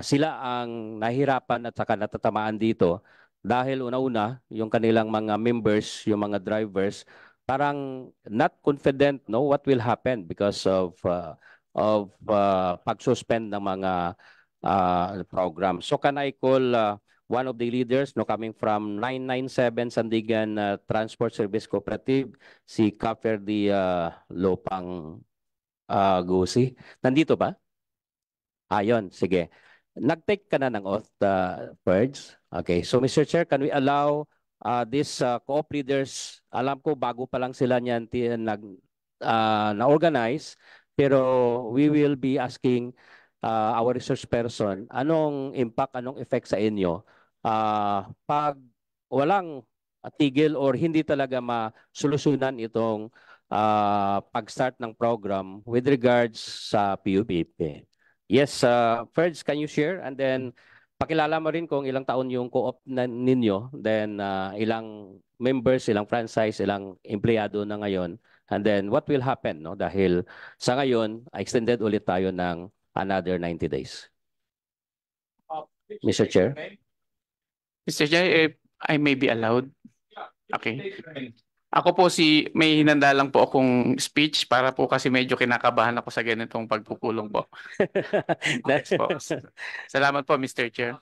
sila ang nahirapan at saka natatamaan dito dahil una-una yung kanilang mga members, yung mga drivers, parang not confident, no, what will happen because of pag-suspend ng mga program. So can I call one of the leaders, no, coming from 997 Sandigan Transport Service Cooperative, si Kaferdi Lopang Gusi. Nandito ba? Ayun, sige. Nag-take ka na ng oath, Ferds. Okay, so Mr. Chair, can we allow these co-op leaders, alam ko bago pa lang sila niyan na-organize, pero we will be asking our resource person, anong impact, anong effect sa inyo pag walang tigil or hindi talaga masolusyonan itong pag-start ng program with regards sa PUBP. Yes, Ferds, can you share? And then pakilala mo rin kung ilang taon yung co-op ninyo, then ilang members, ilang franchise, ilang empleyado na ngayon, and then what will happen, no? Dahil sa ngayon, extended ulit tayo ng another 90 days. Mr. Chair? Mr. Chair, if I may be allowed. Okay. Ako po may hinanda lang po akong speech para po kasi medyo kinakabahan ako sa ganitong pagpupulong po. Yes po. Salamat po, Mr. Chair.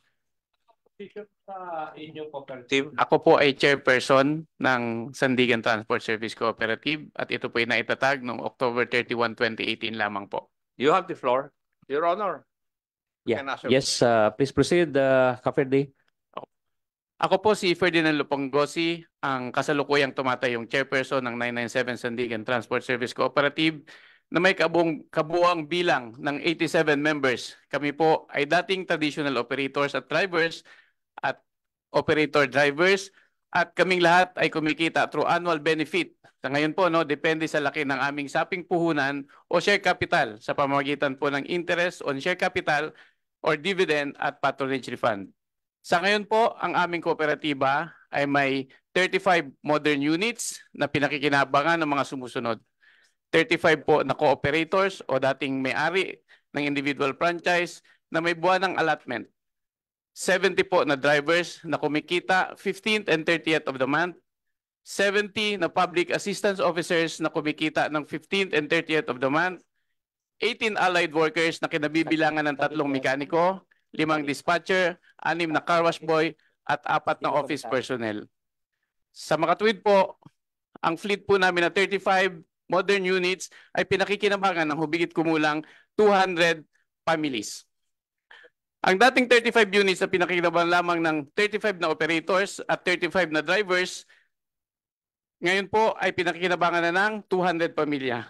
Ako po ay chairperson ng Sandigan Transport Service Cooperative at ito po ay naitatag noong October 31, 2018 lamang po. You have the floor, Your Honor. Yeah. Can I ask you- Yes, please proceed, Ka-Ferdi. Ako po si Ferdinand Lupongosi, ang kasalukuyang tumatayong chairperson ng 997 Sandigan Transport Service Cooperative na may kabuang bilang ng 87 members. Kami po ay dating traditional operators at drivers at operator drivers at kaming lahat ay kumikita through annual benefit. Sa ngayon po, depende sa laki ng aming saping puhunan o share capital sa pamamagitan po ng interest on share capital or dividend at patronage refund. Sa ngayon po, ang aming kooperatiba ay may 35 modern units na pinakikinabangan ng mga sumusunod. 35 po na cooperators o dating may-ari ng individual franchise na may buwan ng allotment. 70 po na drivers na kumikita 15th and 30th of the month. 70 na public assistance officers na kumikita ng 15th and 30th of the month. 18 allied workers na kinabibilangan ng 3 mekaniko, 5 dispatcher, 6 na car wash boy, at 4 na office personnel. Sa makatuwid po, ang fleet po namin na 35 modern units ay pinakikinabangan ng hubigit kumulang 200 families. Ang dating 35 units na pinakikinabangan lamang ng 35 na operators at 35 na drivers, ngayon po ay pinakikinabangan na ng 200 pamilya.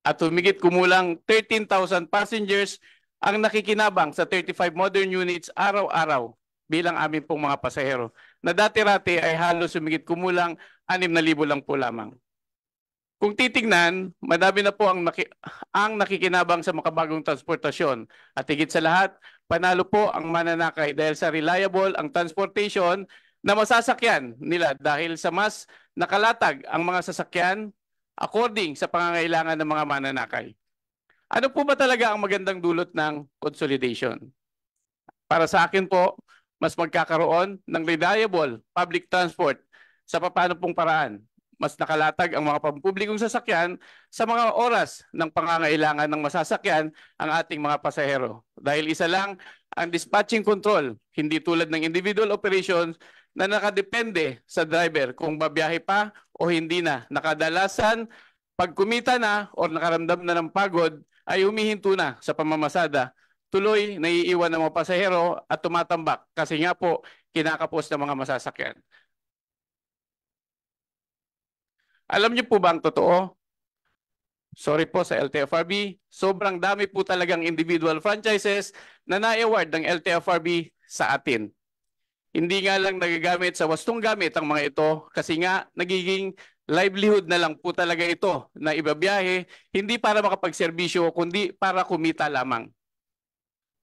At humigit kumulang 13,000 passengers ang nakikinabang sa 35 modern units araw-araw bilang amin pong mga pasahero na dati-rati ay halos humigit kumulang 6,000 lang po lamang. Kung titignan, madami na po ang nakikinabang sa makabagong transportasyon at higit sa lahat, panalo po ang mananakay dahil sa reliable ang transportation na masasakyan nila dahil sa mas nakalatag ang mga sasakyan according sa pangangailangan ng mga mananakay. Ano po ba talaga ang magandang dulot ng consolidation? Para sa akin po, mas magkakaroon ng reliable public transport sa paano pong paraan. Mas nakalatag ang mga pampublikong sasakyan sa mga oras ng pangangailangan ng masasakyan ang ating mga pasahero. Dahil isa lang ang dispatching control, hindi tulad ng individual operations na nakadepende sa driver kung babiyahe pa o hindi na. Nakadalasan, pag kumita na o nakaramdam na ng pagod, ay humihinto na sa pamamasada. Tuloy, naiiwan ng mga pasahero at tumatambak kasi nga po kinakapos ng mga masasakyan. Alam niyo po ba ang totoo? Sorry po sa LTFRB, sobrang dami po talagang individual franchises na na-award ng LTFRB sa atin. Hindi nga lang nagagamit sa wastong gamit ang mga ito kasi nga nagiging livelihood na lang po talaga ito na ibabiyahe, hindi para makapagserbisyo kundi para kumita lamang.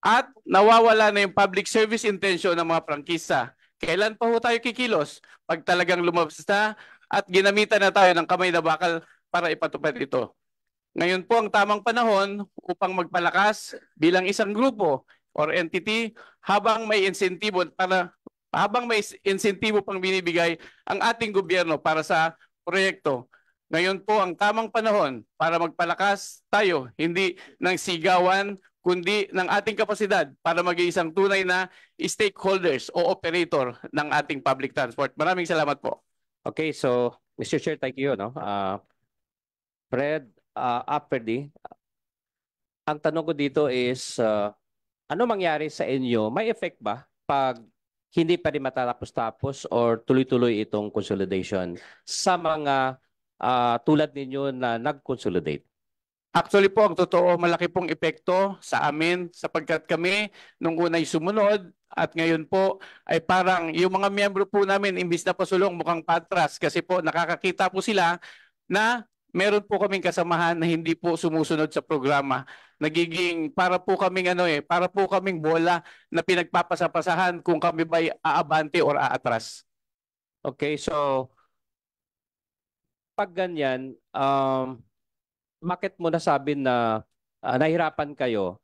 At nawawala na yung public service intention ng mga prangkisa. Kailan pa ho tayo kikilos? Pag talagang lumabas na at ginamitan na tayo ng kamay na bakal para ipatupad ito. Ngayon po ang tamang panahon upang magpalakas bilang isang grupo or entity habang may insentibo pang binibigay ang ating gobyerno para sa proyekto. Ngayon po ang tamang panahon para magpalakas tayo, hindi ng sigawan, kundi ng ating kapasidad para maging isang tunay na stakeholders o operator ng ating public transport. Maraming salamat po. Okay, so Mr. Chair, thank you. Fred, Ferdi, ang tanong ko dito is, ano mangyari sa inyo? May effect ba pag hindi pa rin matatapos-tapos or tuloy-tuloy itong consolidation sa mga tulad ninyo na nag-consolidate? Actually po, ang totoo, malaki pong epekto sa amin sapagkat kami nung unay sumunod at ngayon po ay parang yung mga miyembro po namin imbis na pasulong mukhang patras kasi po nakakakita po sila na meron po kaming kasamahan na hindi po sumusunod sa programa. Nagiging para po kaming para po kaming bola na pinagpapasapasahan kung kami ba'y aabante or aatras. Okay, so pag ganyan, bakit mo nasabi na nahirapan kayo?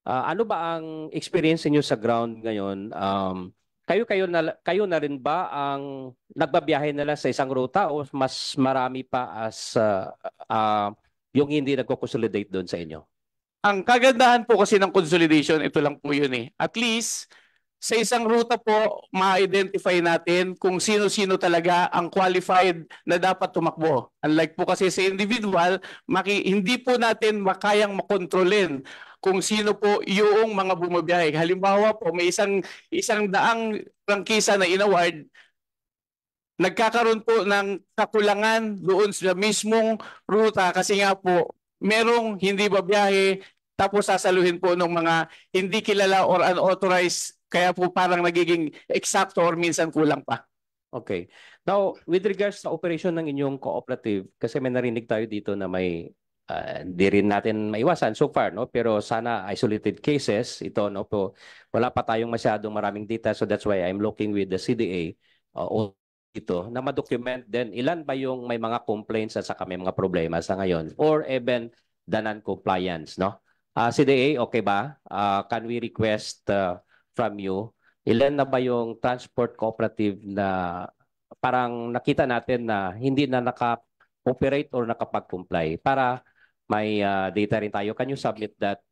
Ano ba ang experience niyo sa ground ngayon? kayo na rin ba ang nagbabiyahe nila sa isang ruta o mas marami pa as yung hindi nagko-consolidate doon sa inyo? Ang kagandahan po kasi ng consolidation, ito lang po yun eh. At least, sa isang ruta po, ma-identify natin kung sino-sino talaga ang qualified na dapat tumakbo. Unlike po kasi sa individual, hindi po natin makayang makontrolin kung sino po yung mga bumabiyahe. Halimbawa po, may isang daang prangkisa na inaward, nagkakaroon po ng kakulangan doon sa mismong ruta kasi nga po, merong hindi babiyahe, tapos sasaluhin po ng mga hindi kilala or unauthorized, kaya po parang nagiging eksakto or minsan kulang pa. Okay. Now, with regards sa operation ng inyong cooperative, kasi may narinig tayo dito na may di rin natin maiwasan so far, no? Pero sana isolated cases ito, no? Po, wala pa tayong masyadong maraming data, so that's why I'm looking with the CDA ito na ma-document then ilan ba yung may mga complaints at saka may mga problema sa ngayon or even the non-compliance, no? CDA, okay ba? Can we request from you, ilan na ba yung transport cooperative na parang nakita natin na hindi na naka-operate or nakapag-comply para may data rin tayo? Can you submit that,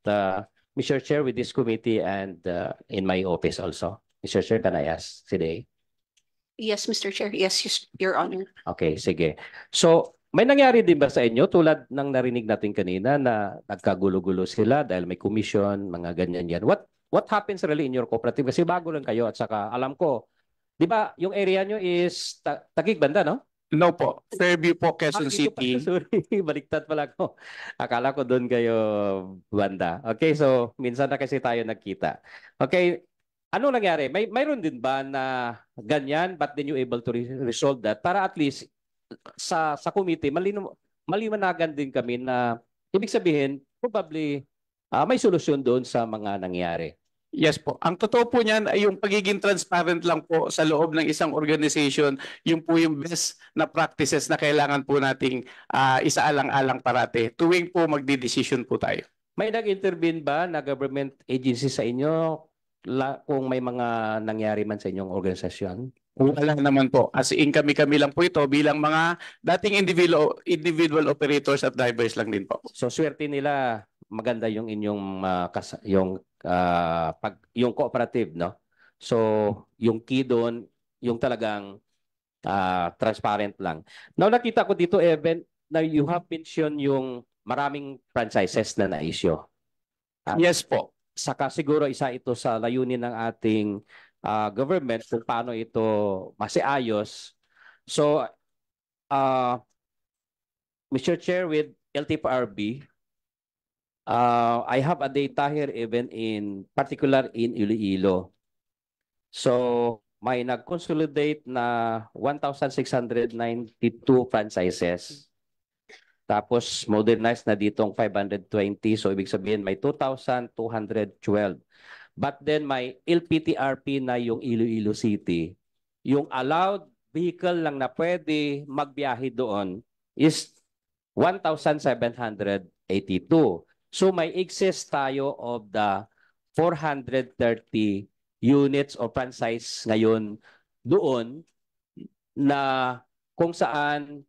Mr. Chair, with this committee and in my office also? Mr. Chair, can I ask CDA? Yes, Mr. Chair. Yes, Your Honor. Okay, sige. So, may nangyari din ba sa inyo tulad ng narinig natin kanina na nagkagulo-gulo sila dahil may commission, mga ganyan yan? What happens really in your cooperative? Kasi bago lang kayo at saka alam ko, di ba yung area nyo is Taguig banda, no? No po. Fairview po, Quezon dito City. Sorry, baliktad pala ako. Akala ko doon kayo banda. Okay, so minsan na kasi tayo nagkita. Okay, ano nangyari? Mayroon din ba na ganyan but then you able to resolve that para at least sa committee maliwanagan din kami na ibig sabihin probably may solusyon doon sa mga nangyari. Yes po. Ang totoo po niyan ay yung pagiging transparent lang po sa loob ng isang organization, yung po yung best na practices na kailangan po nating isaalang-alang parate tuwing po magdi-decision po tayo. May nag-intervene ba na government agency sa inyo kung may mga nangyari man sa inyong organisasyon? Wala naman po. As in kami-kami lang po ito bilang mga dating individual operators at drivers lang din po. So swerte nila maganda yung inyong yung cooperative, no? So yung key doon yung talagang transparent lang. Now nakita ko dito Evan na you have mentioned yung maraming franchises na na-issue. Yes po. Saka siguro isa ito sa layunin ng ating government kung paano ito masiayos. So Mr. Chair, with LTFRB, I have a data here even in particular in Iloilo. So may nag-consolidate na 1,692 franchises. Tapos modernized na ditong 520. So ibig sabihin may 2,212. But then may LPTRP na yung Iloilo City. Yung allowed vehicle lang na pwede magbiyahe doon is 1,782. So may excess tayo of the 430 units of franchise ngayon doon na kung saan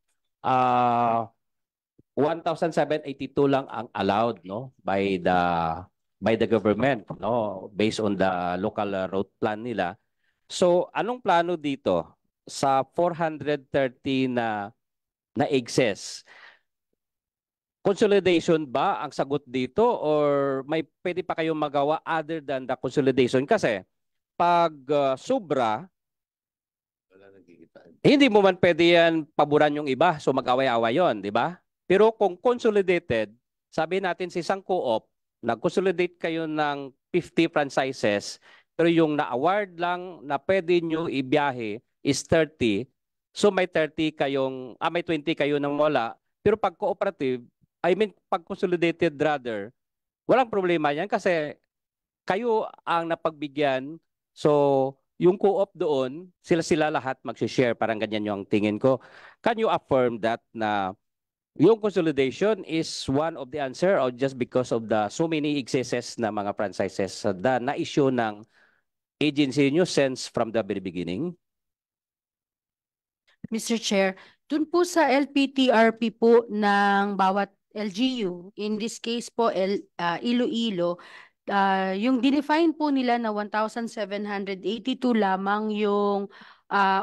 1,782 lang ang allowed, no, by the government, no, based on the local road plan nila. So anong plano dito sa 430 na excess? Consolidation ba ang sagot dito or may pwede pa kayong magawa other than the consolidation? Kasi pag sobra, hindi mo man pwede yan paboran yung iba, so mag-away-away yon, di ba? Pero kung consolidated, sabi natin sa isang co-op, nag-consolidate kayo ng 50 franchises, pero yung na-award lang na pwede nyo ibiyahe is 30, so may 30 kayong, may 20 kayo nang wala. Pero pag cooperative, pag consolidated rather, walang problema yan kasi kayo ang napagbigyan. So, yung co-op doon, sila lahat mag-share. Parang ganyan yung tingin ko. Can you affirm that na yung consolidation is one of the answer or just because of the so many excesses na mga franchises na na-issue ng agency niyo since from the very beginning? Mr. Chair, dun po sa LPTRP po ng bawat LGU, in this case po Iloilo, yung dinefine po nila na 1,782 lamang yung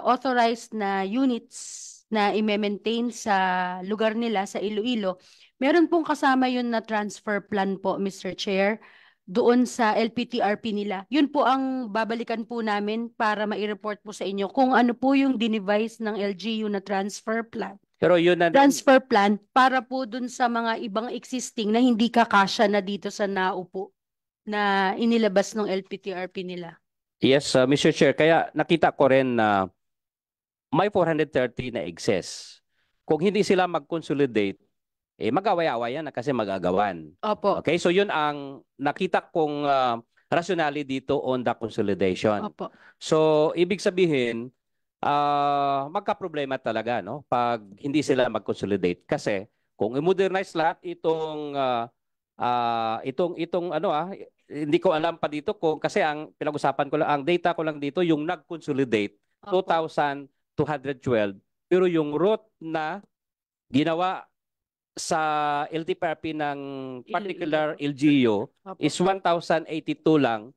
authorized na units na i-maintain sa lugar nila sa Iloilo. Meron pong kasama yun na transfer plan po, Mr. Chair, doon sa LPTRP nila. Yun po ang babalikan po namin para mai-report po sa inyo kung ano po yung dinevise ng LGU na transfer plan. Pero yun na Transfer plan para po dun sa mga ibang existing na hindi kakasya na dito sa naupo na inilabas ng LPTRP nila. Yes, Mr. Chair, kaya nakita ko rin na may 430 na excess. Kung hindi sila mag-consolidate, mag-away-awayan na kasi mag-agawan. Opo. Okay, so yun ang nakita kong rationale dito on the consolidation. Opo. So, ibig sabihin, magka-problema talaga, no? Pag hindi sila mag-consolidate. Kasi, kung i-modernize lahat itong hindi ko alam pa dito kasi ang pinag-usapan ko lang, ang data ko lang dito, yung nag-consolidate, 2,212. Pero yung route na ginawa sa LTFRP ng particular LGU is 1,082 lang.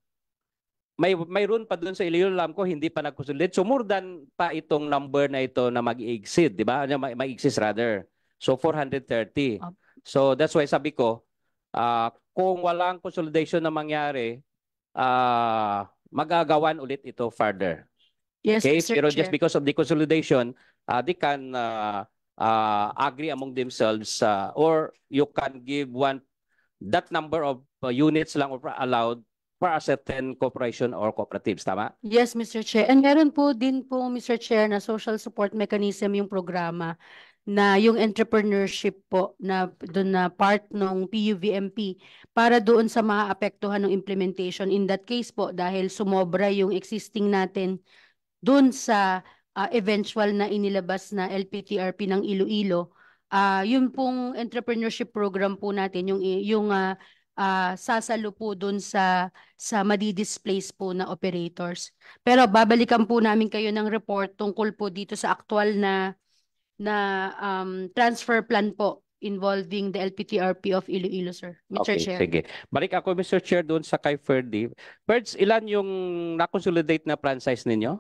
Mayroon pa doon sa Iloilo, alam ko, hindi pa nag-consolidate. So more than pa itong number na ito na mag-exceed, di ba? Mag-exist rather. So 430. So that's why sabi ko, kung walang consolidation na mangyari, magagawan ulit ito further. Yes, Okay? Mr. Pero Chair. just because of the consolidation, they can agree among themselves or you can give that number of units lang allowed for a certain corporation or cooperatives. Tama? Yes, Mr. Chair. And meron po din po, Mr. Chair, na social support mechanism yung programa na yung entrepreneurship po na doon na part ng PUVMP para doon sa mga apektuhan ng implementation. In that case po, dahil sumobra yung existing natin doon sa eventual na inilabas na LPTRP ng Iloilo, yun pong entrepreneurship program po natin, yung sasalo po doon sa madi-displace po na operators. Pero babalikan po namin kayo ng report tungkol po dito sa aktual na transfer plan po involving the LPTRP of Iloilo, sir. Mr. Okay, Chair. sige. Balik ako, Mr. Chair, doon sa kay Ferdy. Ferds, ilan yung na-consolidate na franchise ninyo?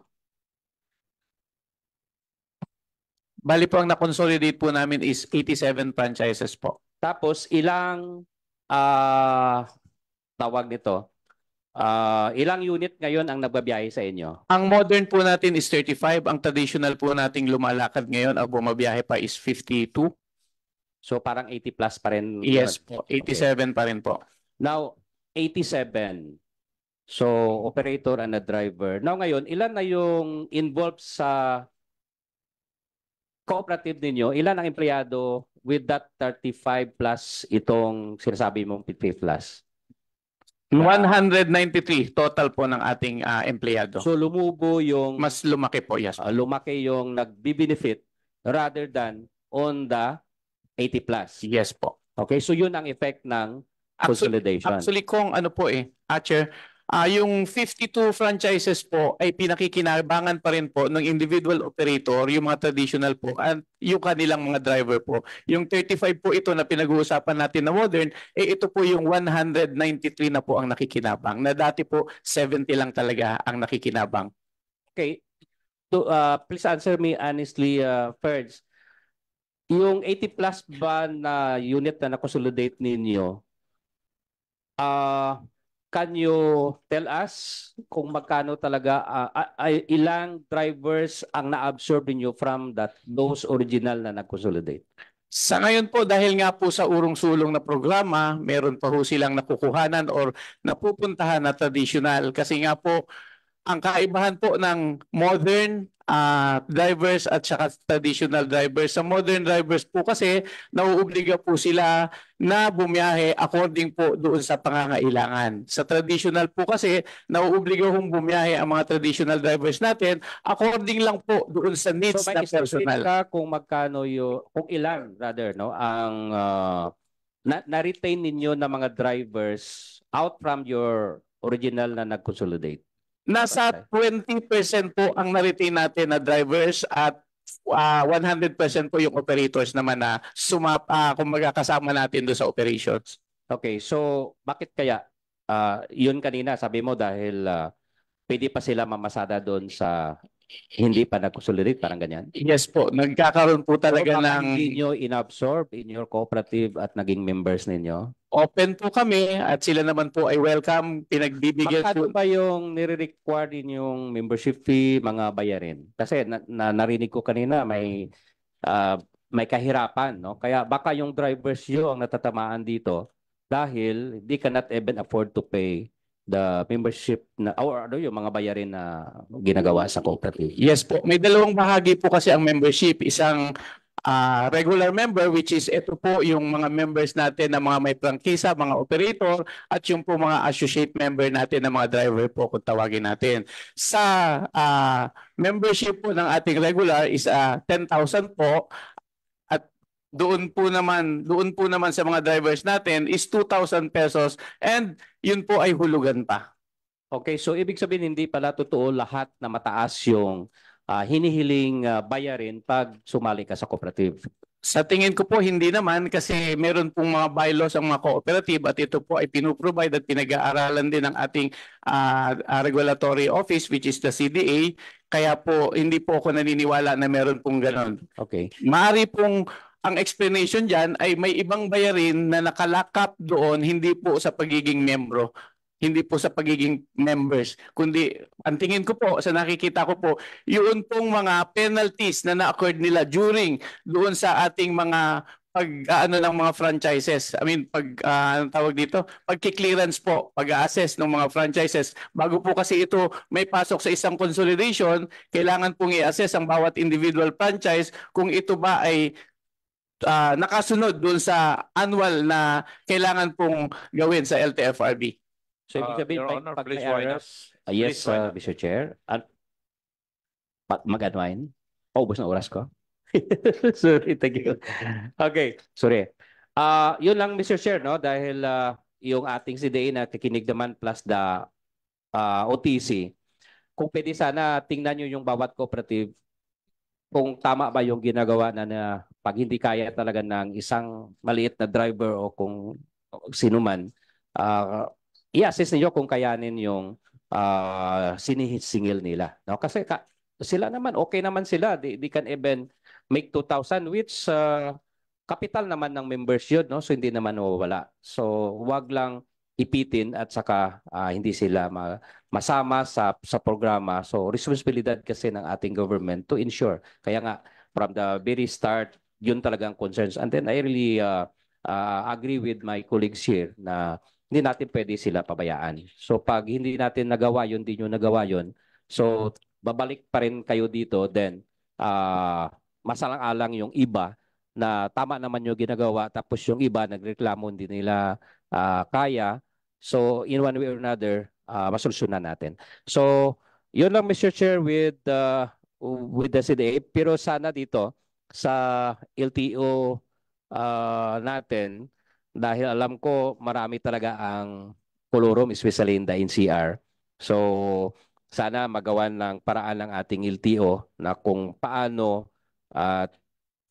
Bali po ang na-consolidate po namin is 87 franchises po. Tapos, ilang tawag nito? Ilang unit ngayon ang nagbabiyahe sa inyo? Ang modern po natin is 35. Ang traditional po nating lumalakad ngayon, ang bumabiyahe pa is 52. So parang 80 plus pa rin? Yes po, 87 pa rin po. Now, 87. So, operator and a driver. Now ngayon, ilan na yung involved sa cooperative ninyo? Ilan ang empleyado with that 35 plus itong sinasabi mong 50 plus? 193 total po ng ating empleyado. So lumubo yung Mas lumaki po, yes. lumaki yung nagbi-benefit rather than on the 80 plus. Yes po. Okay, so yun ang effect ng consolidation. Actually, kung ano po Chair, yung 52 franchises po ay pinakikinabangan pa rin po ng individual operator, yung mga traditional po, at yung kanilang mga driver po. Yung 35 po ito na pinag-uusapan natin na modern, ito po yung 193 na po ang nakikinabang. Na dati po 70 lang talaga ang nakikinabang. Okay, so, please answer me honestly, Ferds. Yung 80 plus ba na unit na na-consolidate ninyo, can you tell us kung magkano talaga, ilang drivers ang na-absorb niyo from those original na nag-consolidate? Sa ngayon po, dahil nga po sa urong-sulong na programa, meron pa ho silang nakukuhanan or napupuntahan na traditional. Kasi nga po, ang kaibahan po ng modern drivers at saka traditional drivers. Sa modern drivers po kasi, nauobliga po sila na bumiyahe according po doon sa pangangailangan. Sa traditional po kasi, nauobliga hong bumiyahe ang mga traditional drivers natin according lang po doon sa needs So may na personal. ka kung magkano kung ilan rather, no, ang na-retain ninyo na mga drivers out from your original na nag-consolidate? Nasa 20% po ang na-retain natin na drivers at 100% po yung operators naman na kumbaga kasama natin doon sa operations. Okay, so bakit kaya yun kanina sabi mo dahil pwede pa sila mamasada doon sa hindi pa nag-consolidate, parang ganyan? Yes po, nagkakaroon po talaga So, baka ng... hindi nyo inabsorb in your cooperative at naging members ninyo? Open po kami at sila naman po ay welcome. Pinagbibigyan Magkano po. ba yung nire-require ninyong membership fee, mga bayarin? Kasi narinig ko kanina may kahirapan, no? Kaya baka yung drivers nyo ang natatamaan dito dahil they cannot even afford to pay the membership na or ano yung mga bayarin na ginagawa sa cooperative. Yes po, may dalawang bahagi po kasi ang membership. Isang regular member, which is ito po yung mga members natin na mga may prangkisa, mga operator, at yung po mga associate member natin na mga driver po kung tawagin natin. Sa membership po ng ating regular is 10,000 po. Doon po naman sa mga drivers natin is 2,000 pesos and yun po ay hulugan pa. Okay, so ibig sabihin hindi pala totoo lahat na mataas yung hinihiling bayarin pag sumali ka sa cooperative. Sa tingin ko po hindi naman kasi meron pong mga bylaws ang mga cooperative at ito po ay pinuprovide at pinag-aaralan din ng ating regulatory office which is the CDA. Kaya po hindi po ako naniniwala na meron pong ganon. Okay. Maaari pong ang explanation dyan ay may ibang bayarin na nakalakap doon, hindi po sa pagiging membro, hindi po sa pagiging members, kundi ang tingin ko po, sa nakikita ko po, yun pong mga penalties na na-accord nila during doon sa ating mga ng mga franchises. I mean, anong tawag dito? Pagki-clearance po, pag-assess ng mga franchises. Bago po kasi ito may pasok sa isang consolidation, kailangan pong i-assess ang bawat individual franchise kung ito ba ay nakasunod doon sa annual na kailangan pong gawin sa LTFRB. So ibig sabihin, Your Honor, pag please may wind up. errors, yes, Please wind up. Mr. Chair. Mag-unwind? Paubos na oras ko. Sorry, thank you. Okay, sorry. Yun lang, Mr. Chair, no? Dahil yung ating CDA na kikinig naman plus the OTC, kung pwede sana tingnan nyo yung bawat cooperative kung tama ba yung ginagawa na pag hindi kaya talaga ng isang maliit na driver o kung sino man, i-assess niyo kung kayanin yung sinisingil nila. No? Kasi sila naman, okay naman sila. They can even make 2,000 which capital naman ng members yun. No? So hindi naman mawawala. So wag lang ipitin at saka hindi sila masama sa programa. So responsibilidad kasi ng ating government to ensure. Kaya nga from the very start, yun talagang concerns. And then I really agree with my colleagues here na hindi natin pwede sila pabayaan. So pag hindi natin nagawa yun, hindi nyo nagawa yun, so babalik pa rin kayo dito, then masalang-alang yung iba na tama naman yung ginagawa, tapos yung iba nagreklamo hindi nila kaya. So in one way or another, masolusyonan natin. So yun lang, Mr. Chair, with the CDA. Pero sana dito sa LTO natin, dahil alam ko marami talaga ang kolorom, especially in the NCR. So sana magawan ng paraan ng ating LTO na kung paano,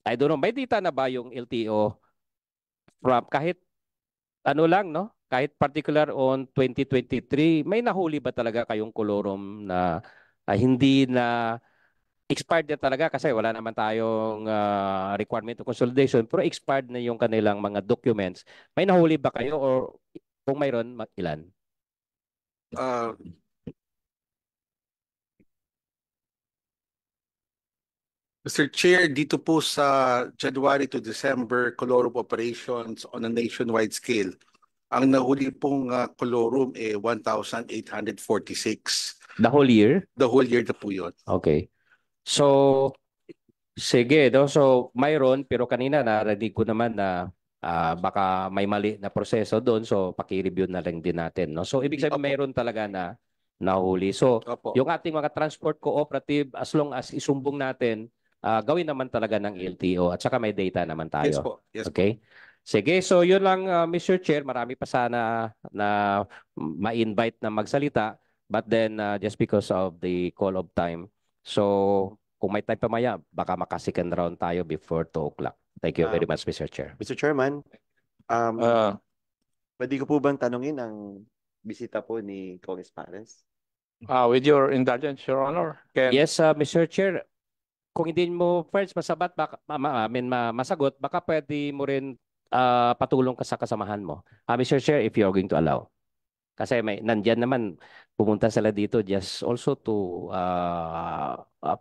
I don't know, may data na ba yung LTO from kahit ano lang, no? Kahit particular on 2023, may nahuli ba talaga kayong kolorom na hindi na expired na talaga kasi wala naman tayong requirement of consolidation pero expired na yung kanilang mga documents. May nahuli ba kayo or kung mayroon, ilan? Mr. Chair, dito po sa January to December colorum operations on a nationwide scale, ang nahuli pong colorum 1,846. The whole year? The whole year na po yun. Okay. So, sige, no? So, mayroon, pero kanina narinig ko naman na baka may mali na proseso doon. So, paki-review na lang din natin, no? So, ibig sabihin mayroon talaga na nahuli. So, yung ating mga transport cooperative, as long as isumbong natin, gawin naman talaga ng LTO at saka may data naman tayo. Yes po. Yes okay? Po. Sige, so yun lang, Mr. Chair. Marami pa sana na ma-invite na magsalita. But then just because of the call of time, so kung may time pa maya, baka maka-second round tayo before 2 o'clock. Thank you very much, Mr. Chair. Mr. Chairman, pwede ko po bang tanungin ang bisita po ni Congress Pares? With your indulgence, Your Honor. Yes, Mr. Chair. Kung hindi mo first masabat, baka, masagot, baka pwede mo rin patulong ka sa kasamahan mo. Mr. Chair, if you're going to allow. Kasi nandyan naman, pumunta sila dito just also to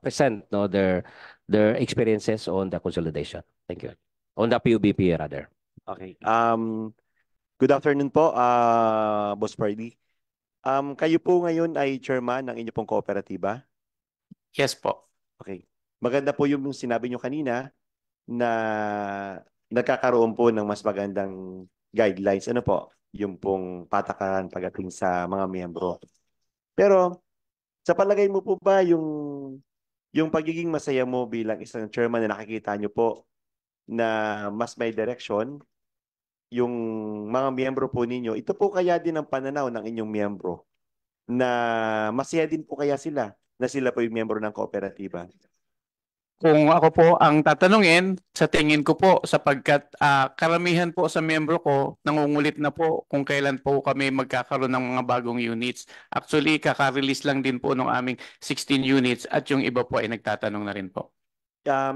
present their experiences on the consolidation. Thank you. On the PUBP rather. Okay. Good afternoon po, Boss Pardy. Kayo po ngayon ay chairman ng inyong pong kooperatiba? Yes po. Okay. Maganda po yung sinabi nyo kanina na nagkakaroon po ng mas magandang guidelines. Ano po? Yung pong patakaran pagdating sa mga miyembro. Pero sa palagay mo po ba yung pagiging masaya mo bilang isang chairman na nakikita nyo po na mas may direction yung mga miyembro po ninyo, ito po kaya din ang pananaw ng inyong miyembro na masaya din po kaya sila na sila po yung miyembro ng kooperatiba? Kung ako po ang tatanungin, sa tingin ko po sapagkat karamihan po sa miyembro ko nangungulit na po kung kailan po kami magkakaroon ng mga bagong units. Actually, kaka-release lang din po ng aming 16 units at yung iba po ay nagtatanong na rin po.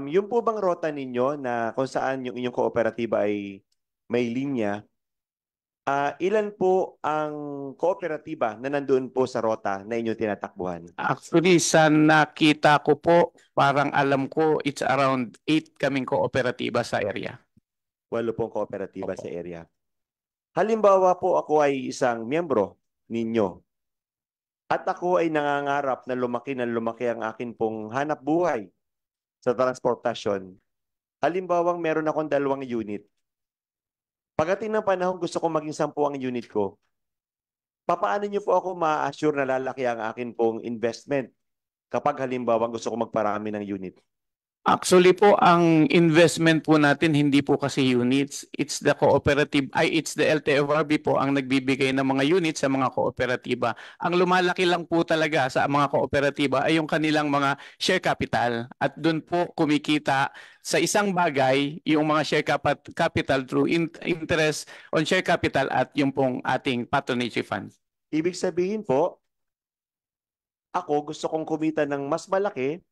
Yung po bang rota ninyo na kung saan yung inyong kooperatiba ay may linya, ilan po ang kooperatiba na nandoon po sa rota na inyong tinatakbuhan? Actually, sa nakita ko po, parang alam ko it's around 8 kaming kooperatiba sa area. 8 pong kooperatiba sa area. Halimbawa po ako ay isang miyembro ninyo at ako ay nangangarap na lumaki ang akin pong hanap buhay sa transportasyon. Halimbawang meron akong 2 unit. Pagdating ng panahon, gusto kong maging 10 ang unit ko. Papaano niyo po ako ma-assure na lalaki ang akin pong investment kapag halimbawa gusto kong magparami ng unit? Actually po, ang investment po natin hindi po kasi units. It's the cooperative, it's the LTFRB po ang nagbibigay ng mga units sa mga kooperatiba. Ang lumalaki lang po talaga sa mga kooperatiba ay yung kanilang mga share capital. At doon po kumikita sa isang bagay yung mga share capital through interest on share capital at yung pong ating patronage funds. Ibig sabihin po, ako gusto kong kumita ng mas malaki,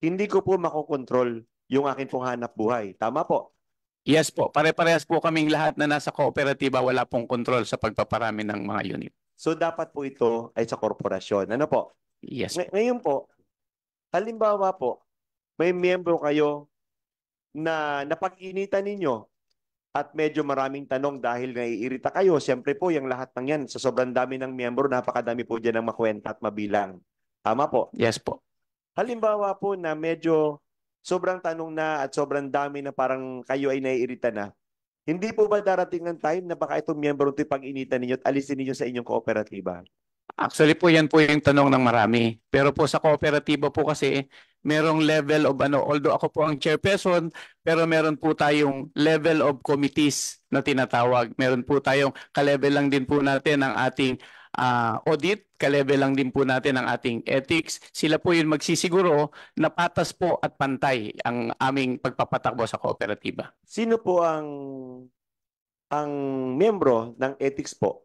hindi ko po makokontrol yung akin pong hanap buhay. Tama po? Yes po. Pare-parehas po kaming lahat na nasa kooperatiba wala pong kontrol sa pagpaparami ng mga unit. So dapat po ito ay sa korporasyon. Ano po? Yes. Ngayon po, halimbawa po, may miyembro kayo na napag-initan ninyo at medyo maraming tanong dahil naiirita kayo. Siyempre po, yung lahat ng yan, sa sobrang dami ng miyembro, napakadami po dyan ng makwenta at mabilang. Tama po? Yes po. Halimbawa po na medyo sobrang tanong na at sobrang dami na parang kayo ay naiirita na, hindi po ba darating ng time na baka itong miyembro ito pag-initan ninyo at alisin ninyo sa inyong kooperatiba? Actually po yan po yung tanong ng marami. Pero po sa kooperatiba po kasi merong level of although ako po ang chairperson, pero meron po tayong level of committees na tinatawag. Meron po tayong ka-level lang din po natin ang ating audit, ka-level lang din po natin ang ating ethics. Sila po yung magsisiguro na patas po at pantay ang aming pagpapatakbo sa kooperatiba. Sino po ang miyembro ng ethics po?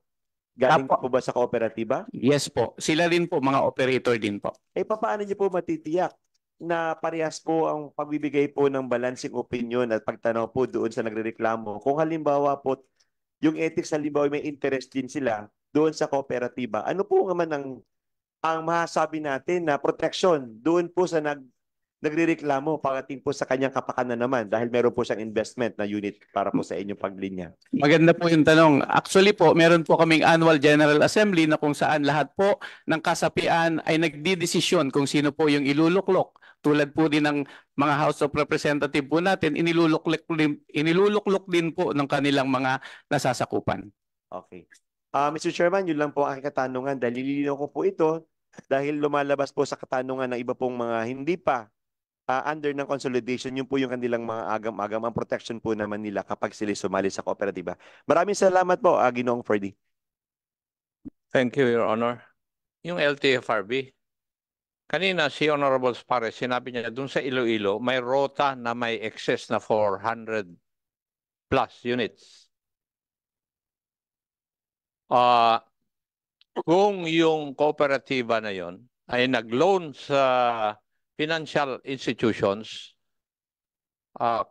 Galing po ba sa kooperatiba? Yes po. Sila rin po, mga operator din po. Paano niyo po matitiyak na parehas po ang pagbibigay po ng balancing opinion at pagtanaw po doon sa nagrereklamo? Kung halimbawa po, yung ethics halimbawa may interest din sila doon sa kooperatiba, ano po naman ang masasabi natin na protection doon po sa nagrereklamo pagdating po sa kanyang kapakanan naman dahil meron po siyang investment na unit para po sa inyong paglinya? Maganda po yung tanong. Actually po, meron po kaming annual general assembly na kung saan lahat po ng kasapian ay nagdidesisyon kung sino po yung iluluklok. Tulad po din ng mga House of Representative po natin, iniluluklok din po ng kanilang mga nasasakupan. Okay. Mr. Chairman, yun lang po ang aking katanungan. Dahil nililinaw ko po ito dahil lumalabas po sa katanungan ng iba pong mga hindi pa under ng consolidation, yun po yung kanilang mga agam-agam. Ang protection po naman nila kapag sila sumali sa kooperatiba. Maraming salamat po, Ginoong Ferdy. Thank you, Your Honor. yung LTFRB. Kanina si Honorable Suarez, sinabi niya dun sa Iloilo, may rota na may excess na 400 plus units. Kung yung kooperatiba na yon ay nag-loan sa financial institutions,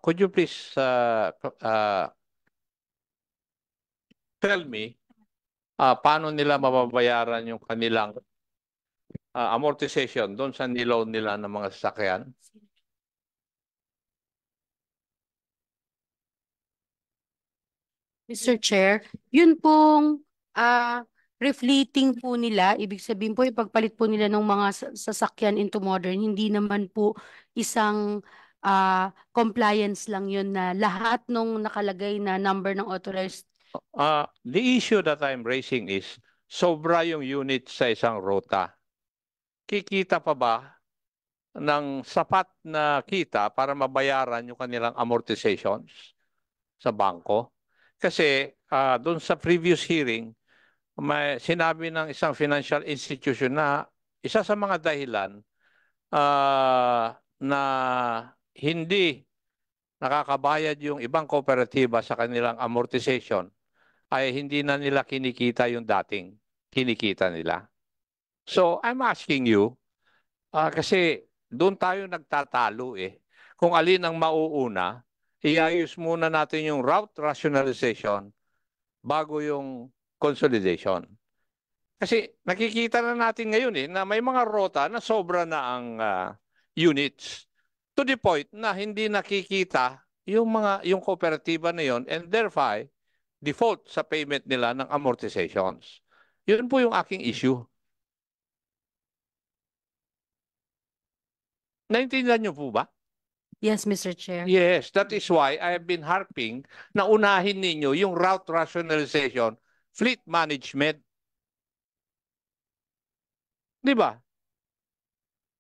could you please tell me paano nila mababayaran yung kanilang amortization doon sa niloan nila ng mga sasakyan? Mr. Chair, yun pong refleeting po nila, ibig sabihin po ipagpalit po nila ng mga sasakyan into modern, hindi naman po isang compliance lang yun na lahat nung nakalagay na number ng authorized. The issue that I'm raising is sobra yung unit sa isang rota. Kikita pa ba ng sapat na kita para mabayaran yung kanilang amortizations sa bangko? Kasi doon sa previous hearing, may sinabi ng isang financial institution na isa sa mga dahilan na hindi nakakabayad yung ibang kooperatiba sa kanilang amortization ay hindi na nila kinikita yung dating kinikita nila. So I'm asking you, kasi doon tayo nagtatalo eh. Kung alin ang mauuna, iayos muna natin yung route rationalization bago yung consolidation. Kasi nakikita na natin ngayon eh, na may mga rota na sobra na ang units to the point na hindi nakikita yung kooperatiba na yon and thereby default sa payment nila ng amortizations. Yun po yung aking issue. Naintindihan niyo po ba? Yes, Mr. Chair. Yes, that is why I have been harping na unahin ninyo yung route rationalization, fleet management. Di ba?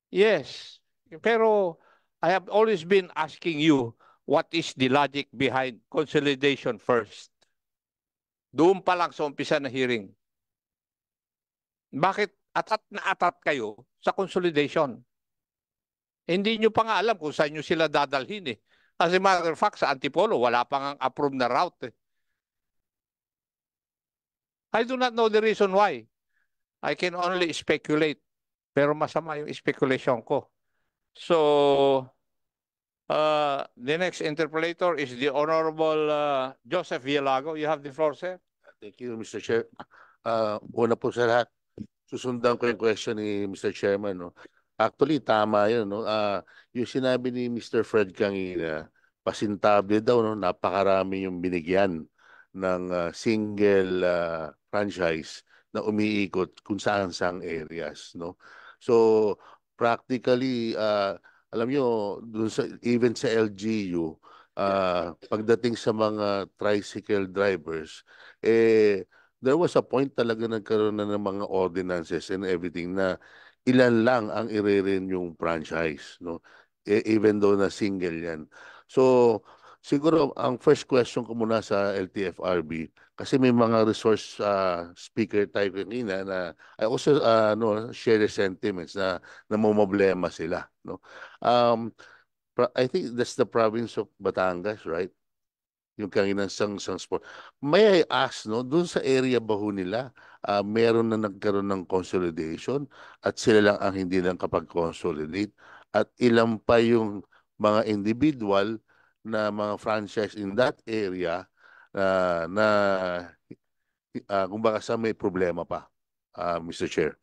Yes. Pero I have always been asking you, what is the logic behind consolidation first? Doon pa lang sa umpisa na hearing. Bakit atat na atat kayo sa consolidation? Hindi nyo pa nga alam kung saan nyo sila dadalhin eh. As a matter of fact, sa Antipolo, wala pa nga approved na route eh. I do not know the reason why. I can only speculate. Pero masama yung speculation ko. So, the next interpolator is the Honorable Joseph Villalago. You have the floor, sir. Thank you, Mr. Chair. Una po sa lahat, susundan ko yung question ni Mr. Chairman. No? Actually, tama yun. No? Yung sinabi ni Mr. Fred kanina, pasintabi daw, no? Napakarami yung binigyan ng single franchise na umiikot kung saan-saang areas. No? So, practically, alam nyo, dun sa, even sa LGU, pagdating sa mga tricycle drivers, there was a point talaga nagkaroon na ng mga ordinances and everything na ilan lang ang i-renew yung franchise, no? Even though na single yan. So, siguro, ang first question ko muna sa LTFRB, kasi may mga resource speaker tayo kanina na I also share the sentiments na namumblema sila, no? I think that's the province of Batangas, right? Yung kanginang sang sport. May I ask, no, doon sa area ba ho nila, meron na nagkaroon ng consolidation at sila lang ang hindi lang kapag-consolidate at ilan pa yung mga individual na mga franchise in that area na kumbaga sa may problema pa, Mr. Chair.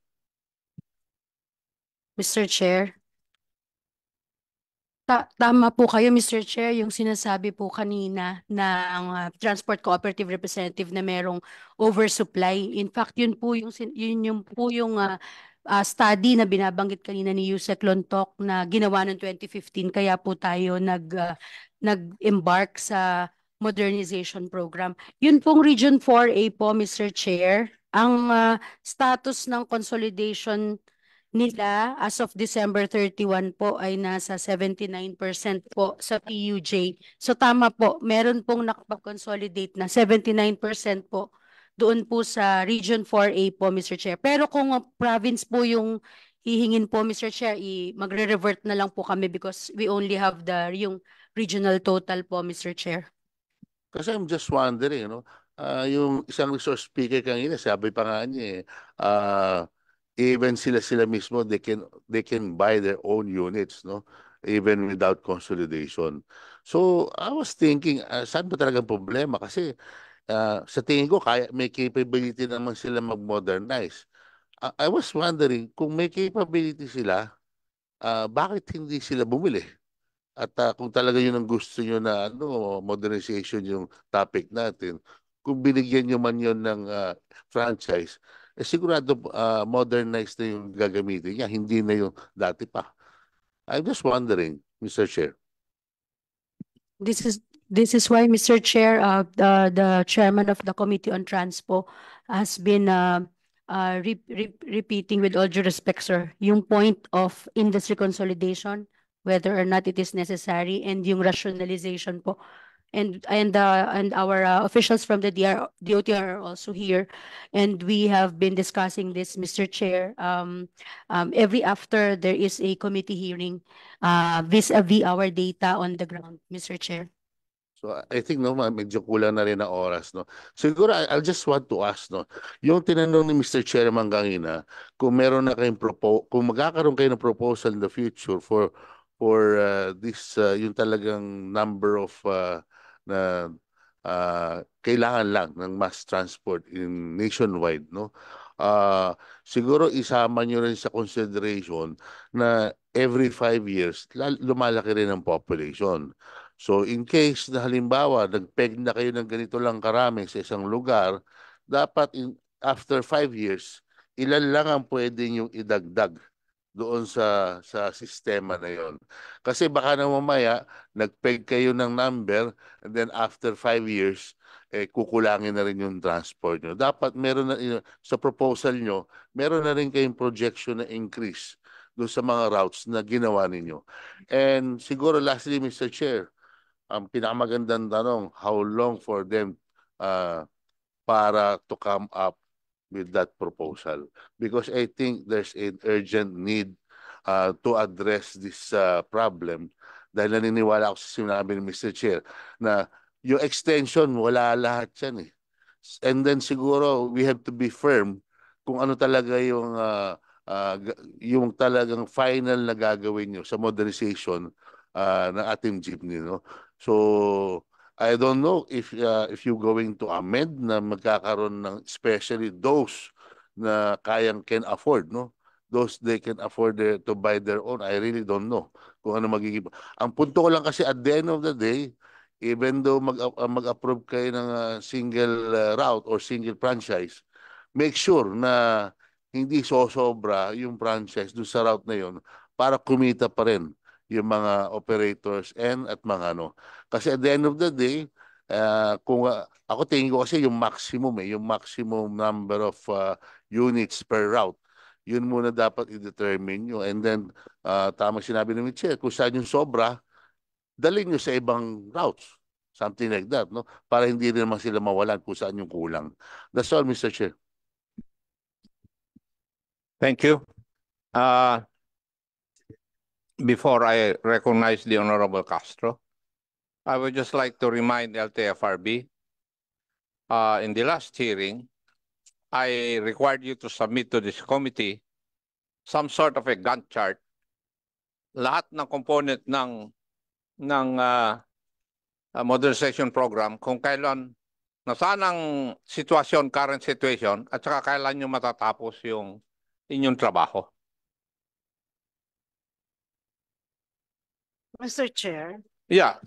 Mr. Chair. Tama po kayo, Mr. Chair, yung sinasabi po kanina ng Transport Cooperative Representative na merong oversupply. In fact, yun po yung study na binabanggit kanina ni Yusek Lontok na ginawa noong 2015. Kaya po tayo nag-embark sa modernization program. Yun pong Region 4A po, Mr. Chair, ang status ng consolidation nila as of December 31 po ay nasa 79% po sa PUJ. So tama po, meron pong nakapag-consolidate na 79% po doon po sa Region 4A po, Mr. Chair. Pero kung province po yung hihingin po, Mr. Chair, magre-revert na lang po kami because we only have yung regional total po, Mr. Chair. Kasi I'm just wondering, yung isang resource speaker kanina, sabi pa nga niya even sila mismo, they can buy their own units, no? Even without consolidation. So I was thinking, saan ba talagang problema? Kasi sa tingin ko, may capability naman sila mag-modernize. I was wondering, kung may capability sila, bakit hindi sila bumili? At kung talaga yun ang gusto nyo na modernization yung topic natin, kung binigyan nyo man yun ng franchise, sigurado modernized na yung gagamitin niya, hindi na yung dati pa. I'm just wondering, Mr. Chair. This is why, Mr. Chair, the chairman of the Committee on Transpo has been repeating with all due respect, sir, yung point of industry consolidation, whether or not it is necessary, and yung rationalization po. And our officials from the DOTR are also here, and we have been discussing this, Mr. Chair, every after there is a committee hearing vis-a-vis our data on the ground, Mr. Chair. So I think medyo kulang na rin ang oras, no. Siguro I'll just want to ask, no. Yung tinanong ni Mr. Chairman kanina, kung meron na kayong kung magkakaroon kayo ng proposal in the future for this yung talagang number of na kailangan lang ng mass transport in nationwide, no. Siguro isama nyo rin sa consideration na every 5 years lumalaki rin ang population. So in case na halimbawa nagpeg na kayo ng ganito lang karami sa isang lugar, dapat after 5 years, ilan lang ang pwede yung idagdag doon sa sistema na yon. Kasi baka na mamaya nagpeg kayo ng number and then after 5 years kukulangin na rin yung transport nyo. Dapat meron na sa proposal nyo, meron na rin kayong projection na increase doon sa mga routes na ginawa ninyo. And siguro lastly, Mr. Chair, ang pinakamagandang tanong, how long for them para to come up with that proposal? Because I think there's an urgent need to address this problem. Dahil naniniwala ako sa sinabi ni Mr. Chair na yung extension, wala lahat yan eh. And then siguro we have to be firm kung ano talaga yung talagang final na gagawin nyo sa modernization ng ating jeepney, no? So I don't know if you're going to amend na magkakaroon ng especially those na can afford, no? Those they can afford to buy their own. I really don't know kung ano magiging. Ang punto ko lang kasi at the end of the day, even though mag-approve kayo ng single route or single franchise, make sure na hindi sosobra yung franchise doon sa route na yun para kumita pa rin yung mga operators at mga ano. Kasi at the end of the day, kung ako tingin ko kasi yung maximum number of units per route, yun muna dapat i-determine nyo. And then, tama sinabi ng Chair, kung saan yung sobra, dalhin nyo sa ibang routes. Something like that, no? Para hindi rin naman sila mawalan kung saan yung kulang. That's all, Mr. Chair. Thank you. Before I recognize the Honorable Castro, I would just like to remind LTFRB, in the last hearing, I required you to submit to this committee some sort of a Gantt chart, lahat ng component ng modernization program, kung kailan, nasaan ang sitwasyon, current situation, at saka kailan nyo matatapos yung inyong trabaho. Mr. Chair. Yeah,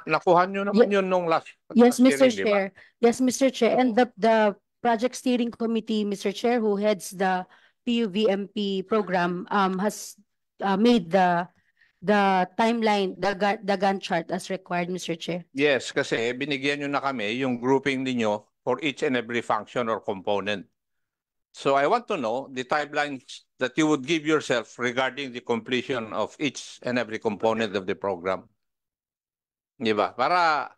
nakuha nyo naman yun nung last. Yes, Mr. hearing, Chair. Yes, Mr. Chair. And the Project Steering Committee, Mr. Chair, who heads the PUVMP program, has made the timeline, the Gantt chart as required, Mr. Chair. Yes, kasi binigyan nyo na kami yung grouping ninyo for each and every function or component. So I want to know the timelines that you would give yourself regarding the completion of each and every component of the program. Diba? Para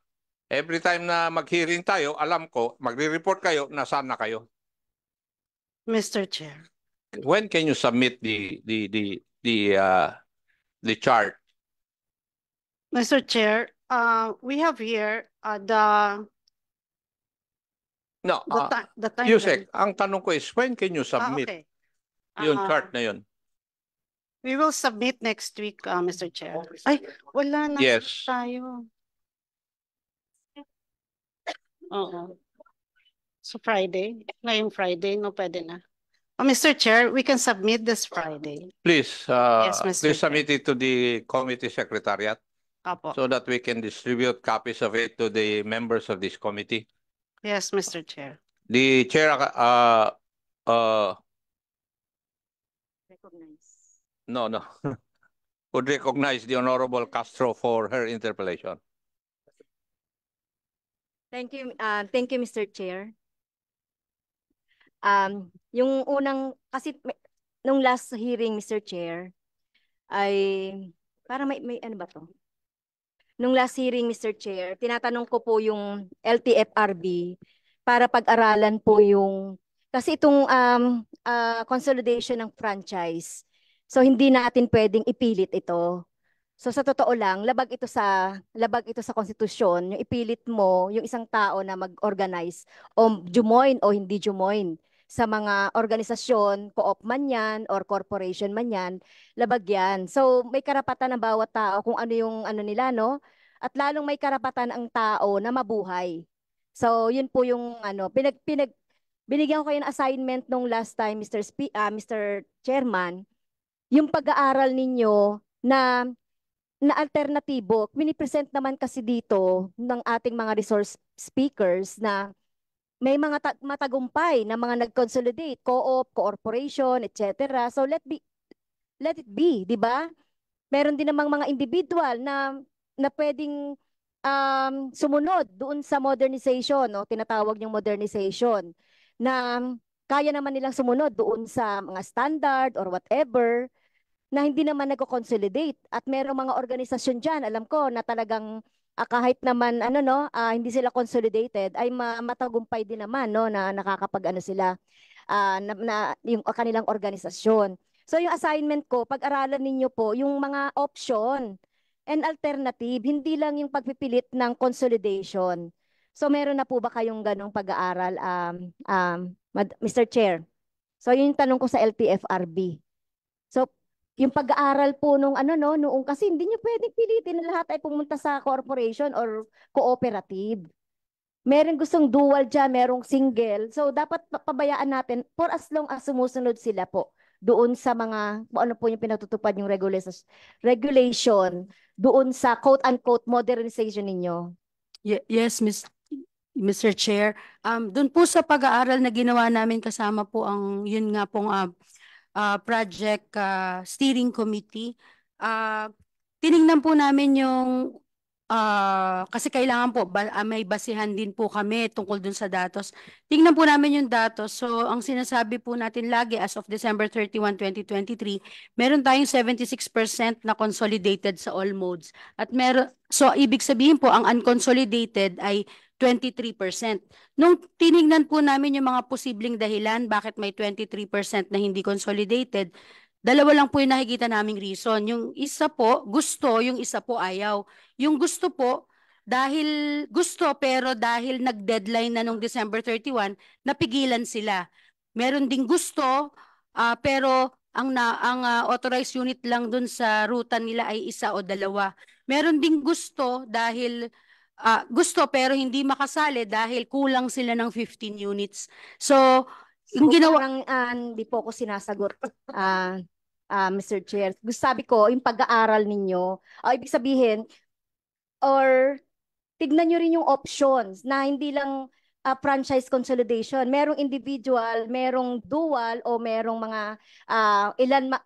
Every time na mag-hearing tayo, alam ko, magre-report kayo, nasaan na kayo. Mr. Chair. When can you submit the chart? Mr. Chair, we have here No, the timeline. Yusek, ang tanong ko is, when can you submit Okay. yung chart na yun? We will submit next week, Mr. Chair. Ay, wala na Yes. tayo. Oo. So Friday, ngayong Friday, no, pwede na. Mr. Chair, we can submit this Friday. Please, Yes, Mr. please Chair. submit it to the committee secretariat Apo. so that we can distribute copies of it to the members of this committee. Yes, Mr. Chair. The chair, no, would recognize the Honorable Castro for her interpellation. Thank you, Mr. Chair. Yung unang, kasi nung last hearing, Mr. Chair, ay, para may ano ba to? Nung last hearing, Mr. Chair, tinatanong ko po yung LTFRB para pag-aralan po yung, kasi itong consolidation ng franchise, so hindi natin pwedeng ipilit ito. So sa totoo lang, labag ito sa konstitusyon, yung ipilit mo yung isang tao na mag-organize o jumoin o hindi jumoin sa mga organisasyon, co-op man yan or corporation man yan, labag yan. So may karapatan ng bawat tao kung ano yung ano nila, no? At lalong may karapatan ang tao na mabuhay. So yun po yung ano, binigyan ko kayo ng assignment nung last time, Mr. Chairman, yung pag-aaral ninyo na alternatibo. Mini-present naman kasi dito ng ating mga resource speakers na may mga matagumpay na mga nag-consolidate, co-op, corporation, etc. So let it be, di ba? Meron din namang mga individual na pwedeng sumunod doon sa modernization, no? Tinatawag yung modernization, na kaya naman nilang sumunod doon sa mga standard or whatever, na hindi naman nagko-consolidate. At merong mga organisasyon dyan, alam ko, na talagang kahit naman hindi sila consolidated, ay matagumpay din naman, no, na nakakapag sila na yung kanilang organisasyon. So yung assignment ko, pag-aralan ninyo po yung mga option and alternative, hindi lang yung pagpipilit ng consolidation. So meron na po ba kayong ganong pag-aaral, Mr. Chair? So yun yung tanong ko sa LTFRB. So yung pag-aaral po noong kasi hindi nyo pwedeng pilitin na lahat ay pumunta sa corporation or cooperative. Meron gustong dual dyan, merong single. So dapat pabayaan natin for as long as sumusunod sila po doon sa mga, ano po yung pinatutupad yung regulation doon sa quote-unquote modernization ninyo. Yes, Mr. Chair. Doon po sa pag-aaral na ginawa namin kasama po ang yun nga pong project steering committee. Tiningnan po namin yung kasi kailangan po may basihan din po kami tungkol dun sa datos. Tingnan po namin yung datos. So ang sinasabi po natin lagi as of December 31, 2023, meron tayong 76% na consolidated sa all modes. At so ibig sabihin po ang unconsolidated ay 23%. Nung tinignan po namin yung mga posibleng dahilan bakit may 23% na hindi consolidated, dalawa lang po yung nakikita naming reason. Yung isa po gusto, yung isa po ayaw. Yung gusto po, dahil gusto pero dahil nag-deadline na nung December 31, napigilan sila. Meron ding gusto pero ang authorized unit lang dun sa ruta nila ay isa o dalawa. Meron ding gusto dahil gusto pero hindi makasali dahil kulang sila ng 15 units. So, yung ginawa hindi po ako sinasagot, Mr. Chair. Sabi ko, yung pag-aaral ninyo, ibig sabihin, or tignan nyo rin yung options na hindi lang franchise consolidation. Merong individual, merong dual, o merong mga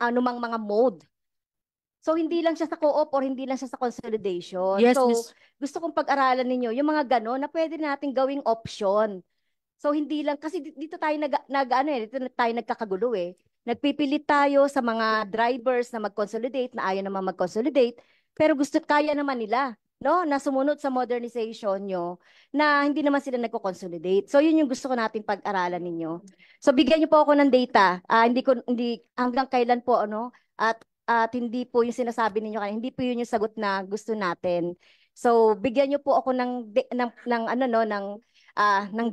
anumang mga mode. So, hindi lang siya sa co-op or hindi lang siya sa consolidation. Yes, so, Ms. gusto kong pag-aralan ninyo yung mga gano'n na pwede natin gawing option. So, hindi lang, kasi dito tayo dito tayo nagkakagulo eh. Nagpipilit tayo sa mga drivers na mag-consolidate, na ayaw naman mag-consolidate, pero kaya naman nila no, na sumunod sa modernization nyo na hindi naman sila nagko-consolidate. So yun yung gusto ko nating pag-aralan ninyo. So bigyan niyo po ako ng data. Hindi hanggang kailan po ano at hindi po yung sinasabi ninyo kanina, hindi po yun yung sagot na gusto natin. So bigyan niyo po ako ng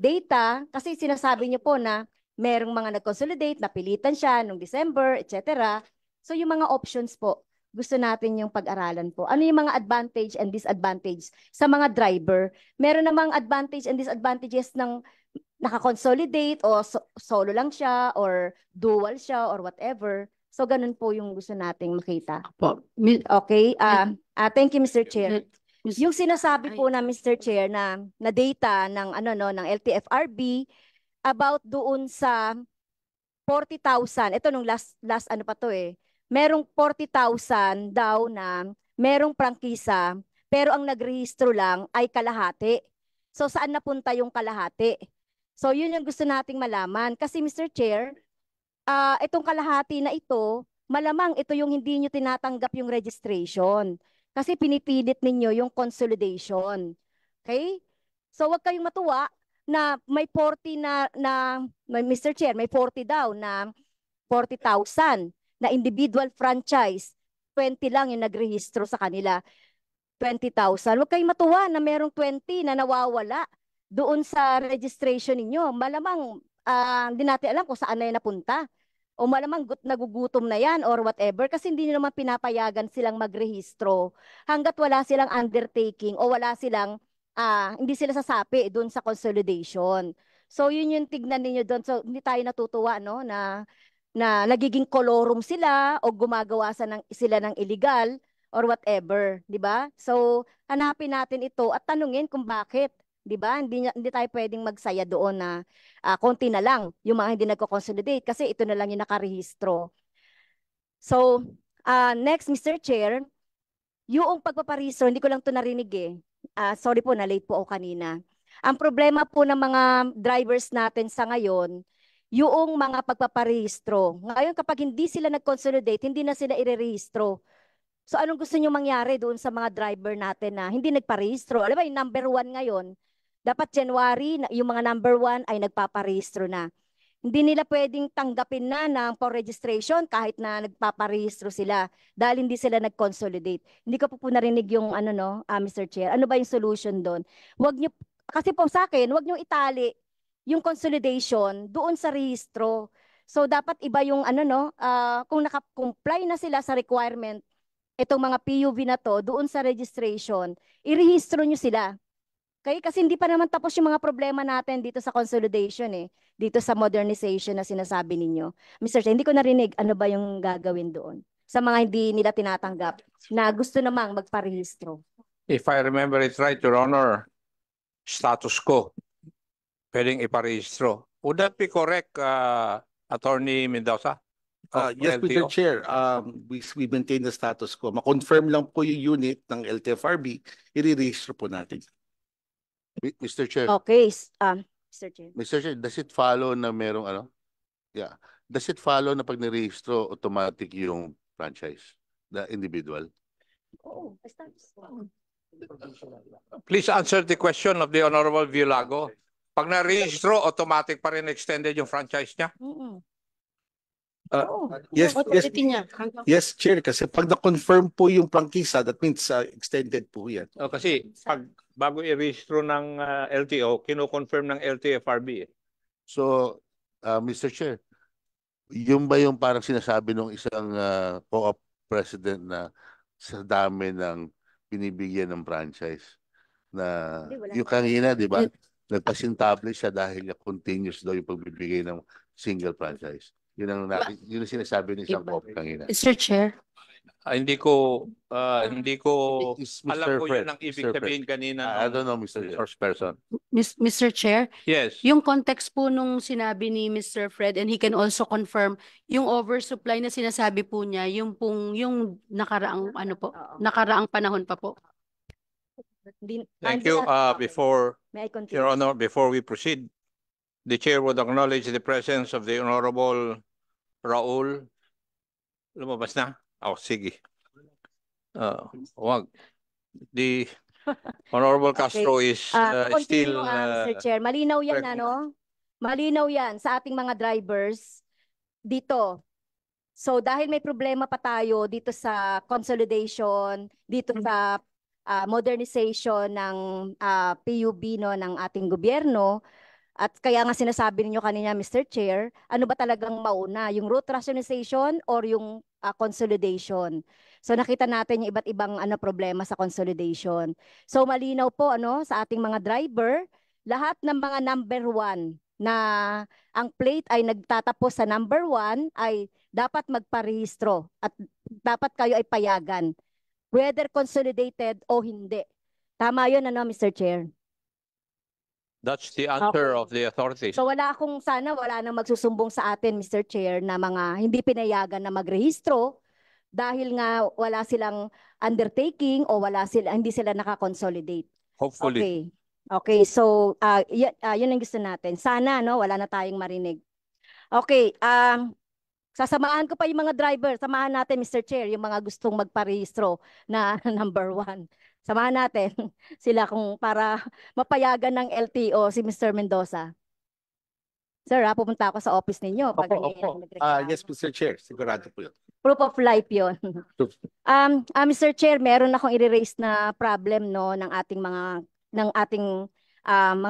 data kasi sinasabi niyo po na merong mga nag-consolidate, napilitan siya nung December, etc. So yung mga options po, gusto natin yung pag-aralan po. Ano yung mga advantage and disadvantage sa mga driver? Meron namang advantage and disadvantages ng naka-consolidate o solo lang siya or dual siya or whatever. So ganun po yung gusto nating makita. Okay. Thank you, Mr. Chair. Yung sinasabi po na Mr. Chair na data ng ng LTFRB about doon sa 40,000. Ito nung last ano pa to eh. Merong 40,000 daw na merong prangkisa pero ang nagrehistro lang ay kalahati. So saan napunta yung kalahati? So yun yung gusto nating malaman kasi Mr. Chair, itong kalahati na ito, malamang ito yung hindi nyo tinatanggap yung registration kasi pinipilit ninyo yung consolidation. Okay? So wag kayong matuwa na may 40 Mr. Chair, may 40 daw na 40,000 na individual franchise. 20 lang yung nagrehistro sa kanila. 20,000. Huwag kayong matuwa na merong 20 na nawawala doon sa registration ninyo. Malamang hindi natin alam kung saan na yan napunta. O malamang nagugutom na yan or whatever kasi hindi naman pinapayagan silang magrehistro hanggat wala silang undertaking o wala silang hindi sila sasapi doon sa consolidation. So yun yung tignan niyo doon. So hindi tayo natutuwa no na nagiging kolorum sila o gumagawa sila ng illegal or whatever, di ba? So hanapin natin ito at tanungin kung bakit, di ba? Hindi tayo pwedeng magsaya doon na konti na lang yung mga hindi nagko-consolidate kasi ito na lang yung nakarehistro. So next, Mr. Chair, yung pagpaparehistro, hindi ko lang to narinig eh. Sorry po, na-late po ako kanina. Ang problema po ng mga drivers natin sa ngayon, yung mga pagpaparehistro. Ngayon, kapag hindi sila nag-consolidate, hindi na sila irerehistro. So, anong gusto nyo mangyari doon sa mga driver natin na hindi nagparehistro? Alam mo, yung number 1 ngayon, dapat January, yung mga number 1 ay nagpaparehistro na. Hindi nila pwedeng tanggapin na for registration kahit na nagpaparehistro sila dahil hindi sila nag-consolidate. Hindi ko po narinig yung Mr. Chair. Ano ba yung solution doon? Wag nyo, kasi po sa akin, wag nyo itali yung consolidation doon sa rehistro. So dapat iba yung kung naka-comply na sila sa requirement itong mga PUV na to doon sa registration, irehistro nyo sila. Okay? Kasi hindi pa naman tapos yung mga problema natin dito sa consolidation eh. Dito sa modernization na sinasabi ninyo. Mr. Chair, hindi ko narinig ano ba yung gagawin doon sa mga hindi nila tinatanggap na gusto namang magparehistro. If I remember it right, Your Honor, status quo, pwedeng iparehistro. Would that be correct, Attorney Mendoza? Yes, Mr. Chair. We maintain the status quo. Ma-confirm lang po yung unit ng LTFRB, i-register po natin. Mr. Chair. Okay, Mr. Chair. Mr. Chair, does it follow na merong Yeah. Does it follow na pag nirehistro automatic yung franchise, the individual? Oh, Please answer the question of the Honorable Violago. Pag na-rehistro, automatic pa rin extended yung franchise niya? Yes, Chair. Kasi pag na-confirm po yung prangkisa, that means extended po yan. Kasi pag bago i-rehistro ng LTO, kino-confirm ng LTFRB. So, Mr. Chair, yung ba yung parang sinasabi ng isang co-op president na sa dami ng binibigyan ng franchise na yung kanina, di ba? Nagpasintabli siya dahil continuous daw yung pagbibigay ng single franchise. Yun ang sinasabi ng isang co-op kanina. Mr. Chair. Hindi ko alam ko yun ang ibig sabihin kanina. I don't know, Mr. First person. Mr. Chair, yes. Yung context po nung sinabi ni Mr. Fred and he can also confirm yung oversupply na sinasabi po niya, yung nakaraang nakaraang panahon pa po. Thank you. Your Honor, before we proceed, the Chair would acknowledge the presence of the Honorable Raul. Lumabas na? Oh, sige. Wag. Honorable Castro is still Mr. Chair, malinaw yan, working. ano? Malinaw yan sa ating mga drivers dito. So dahil may problema pa tayo dito sa consolidation, dito sa modernization ng PUB no, ng ating gobyerno, at kaya nga sinasabi niyo kanina, Mr. Chair, ano ba talagang mauna? Yung route rationalization or yung consolidation? So nakita natin yung iba't ibang problema sa consolidation. So malinaw po sa ating mga driver, lahat ng mga number 1 na ang plate ay nagtatapos sa number 1 ay dapat magparehistro at dapat kayo ay payagan, whether consolidated o hindi. Tama yun, Mr. Chair? That's the answer of the authorities. So wala nang magsusumbong sa atin, Mr. Chair, na mga hindi pinayagan na magrehistro dahil nga wala silang undertaking o hindi sila nakakonsolidate. Hopefully. Okay, so yun ang gusto natin. Sana wala na tayong marinig. Okay, sasamahan ko pa yung mga driver. Samahan natin, Mr. Chair, yung mga gustong magparehistro na number 1. Samahan natin sila para mapayagan ng LTO si Mr. Mendoza. Sir, pupunta ako sa office ninyo. Opo. Yes, Mr. Chair. Sigurado po yun. Proof of life yun. Mr. Chair, meron akong i-raise na problem ng ating mga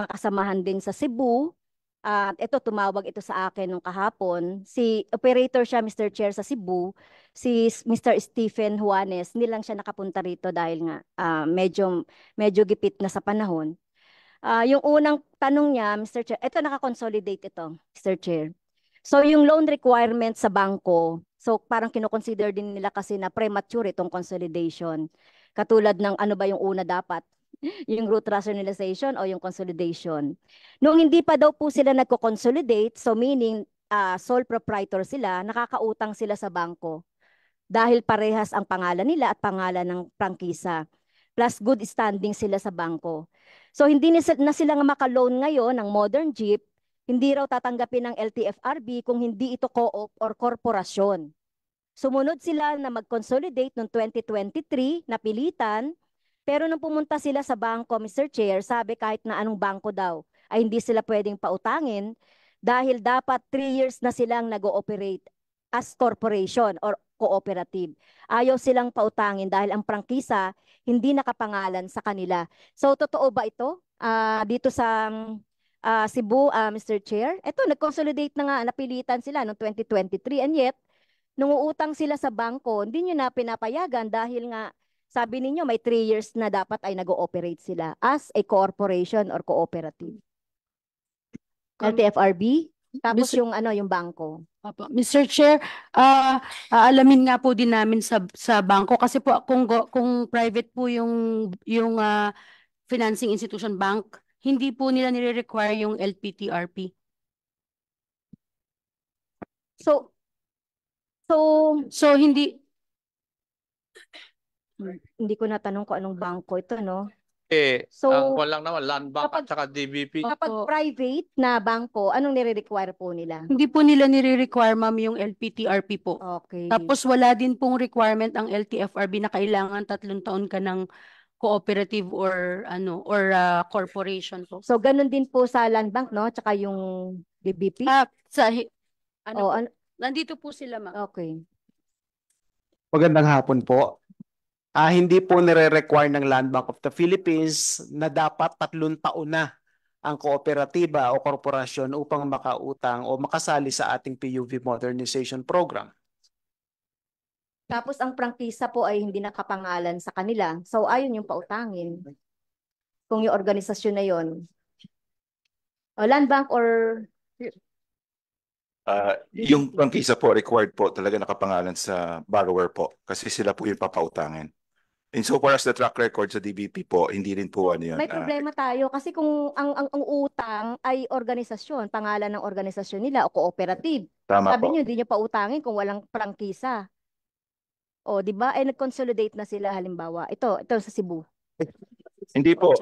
kasamahan din sa Cebu. Ito, tumawag ito sa akin nung kahapon. Si operator siya, Mr. Chair, sa Cebu, si Mr. Stephen Juanes. Hindi lang siya nakapunta rito dahil nga medyo gipit na sa panahon. Yung unang tanong niya, Mr. Chair, ito nakakonsolidate ito, Mr. Chair. So yung loan requirement sa bangko, so parang kinoconsider din nila kasi na premature itong consolidation. Katulad ng ano ba yung una dapat? Yung route rationalization o yung consolidation. Noong hindi pa daw po sila nagko-consolidate, so meaning sole proprietor sila, nakakautang sila sa bangko dahil parehas ang pangalan nila at pangalan ng prangkisa. Plus good standing sila sa bangko. So hindi na sila maka-loan ngayon ng Modern Jeep, hindi raw tatanggapin ng LTFRB kung hindi ito co-op or korporasyon. Sumunod sila na mag-consolidate noong 2023, napilitan. Pero nung pumunta sila sa bangko, Mr. Chair, sabi kahit na anong bangko daw ay hindi sila pwedeng pautangin dahil dapat 3 years na silang nag-ooperate as corporation or cooperative. Ayaw silang pautangin dahil ang prangkisa hindi nakapangalan sa kanila. So totoo ba ito dito sa Cebu, Mr. Chair? Ito, nag-consolidate na nga, napilitan sila noong 2023 and yet, nung uutang sila sa bangko, hindi nyo na pinapayagan dahil nga sabi ninyo may 3 years na dapat ay nag-ooperate sila as a corporation or cooperative. LTFRB, tapos yung bangko. Mr. Chair, aalamin nga po din namin sa bangko kasi po kung private po yung financing institution bank, hindi po nila nire-require yung LPTRP. So hindi ko natanong kung anong bangko ito, no? Ang lang naman, Land Bank at saka DBP. Kapag private na bangko, anong nire-require po nila? Hindi po nila nire-require, ma'am, yung LPTRP po. Okay. Tapos wala din pong requirement ang LTFRB na kailangan 3 taon ka ng cooperative or corporation po. So ganun din po sa Land Bank, no? Tsaka yung DBP? Nandito po sila, ma'am. Okay. Magandang hapon po. Hindi po nire-require ng Land Bank of the Philippines na dapat 3 taon na ang kooperatiba o korporasyon upang makautang o makasali sa ating PUV modernization program. Tapos ang prangkisa po ay hindi nakapangalan sa kanila. So ayun yung pautangin. Kung yung organisasyon na yon. Land Bank or yung prangkisa po required po talaga nakapangalan sa borrower po kasi sila po yung papautangin. And so far as the track record sa DBP po, hindi rin po ano yun. may problema tayo kasi kung ang utang ay organisasyon, pangalan ng organisasyon nila o cooperative. Tama Sabi po. niyo hindi niyo pautangin kung walang prangkisa. O, di ba? Ay nag-consolidate na sila halimbawa. Ito sa Cebu. Hindi po.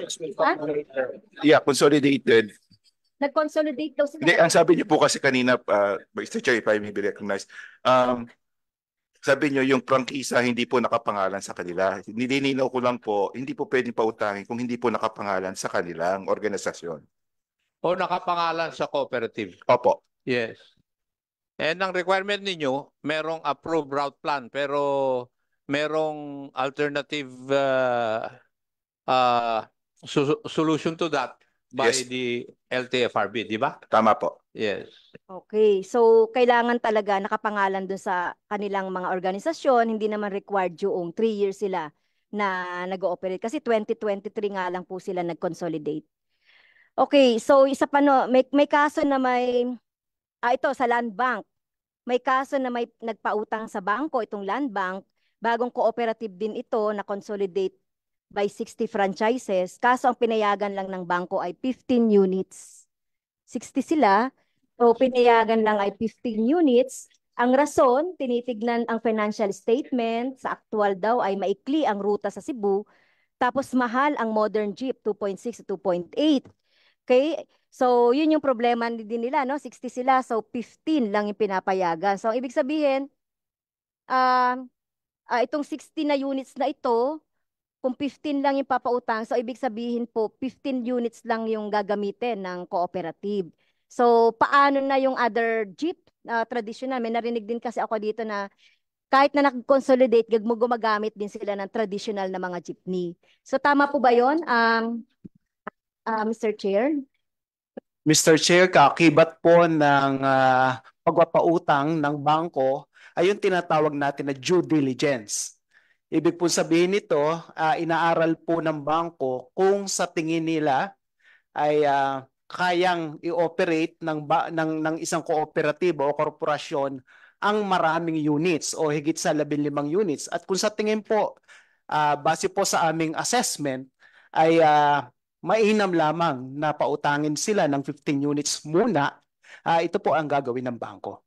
Yeah, consolidated. Nag-consolidate daw sila. Hindi, ang sabi niyo po kasi kanina, Mr. Chair, if I may be recognized, sabi nyo yung prangkisa hindi po nakapangalan sa kanila. Nililinaw ko lang po, hindi po pwedeng pautangin kung hindi po nakapangalan sa kanilang organisasyon. O nakapangalan sa cooperative? Opo. Yes. And ang requirement ninyo, merong approved route plan pero merong alternative solution to that by Yes. the LTFRB, di ba? Tama po. Yes. Okay, so kailangan talaga nakapangalan dun sa kanilang mga organisasyon, hindi naman required yung 3 years sila na nag-ooperate kasi 2023 nga lang po sila nag-consolidate. Okay, so isa pa no, may kaso na ito sa land bank. May kaso na may nagpautang sa bangko itong land bank, bagong cooperative din ito na consolidate by 60 franchises. Kaso ang pinayagan lang ng bangko ay 15 units. 60 sila. So, pinayagan lang ay 15 units. Ang rason, tinitignan ang financial statement. Sa actual daw ay maikli ang ruta sa Cebu. Tapos mahal ang modern jeep, 2.6 to 2.8. Okay? So, yun yung problema din nila, no? 60 sila, so 15 lang yung pinapayagan. So, ang ibig sabihin, itong 60 na units na ito, kung 15 lang yung papautang, so ibig sabihin po, 15 units lang yung gagamitin ng cooperative. So, paano na yung other jeep traditional? May narinig din kasi ako dito na kahit na nag-consolidate, gumagamit din sila ng traditional na mga jeepney. So, tama po ba yun, Mr. Chair? Mr. Chair, kaakibat po ng pagpapautang ng bangko ay yung tinatawag natin na due diligence. Ibig po sabihin nito, inaaral po ng bangko kung sa tingin nila ay kayang i-operate ng isang kooperatibo o korporasyon ang maraming units o higit sa 15 units. At kung sa tingin po, base po sa aming assessment, ay mainam lamang na pautangin sila ng 15 units muna, ito po ang gagawin ng bangko.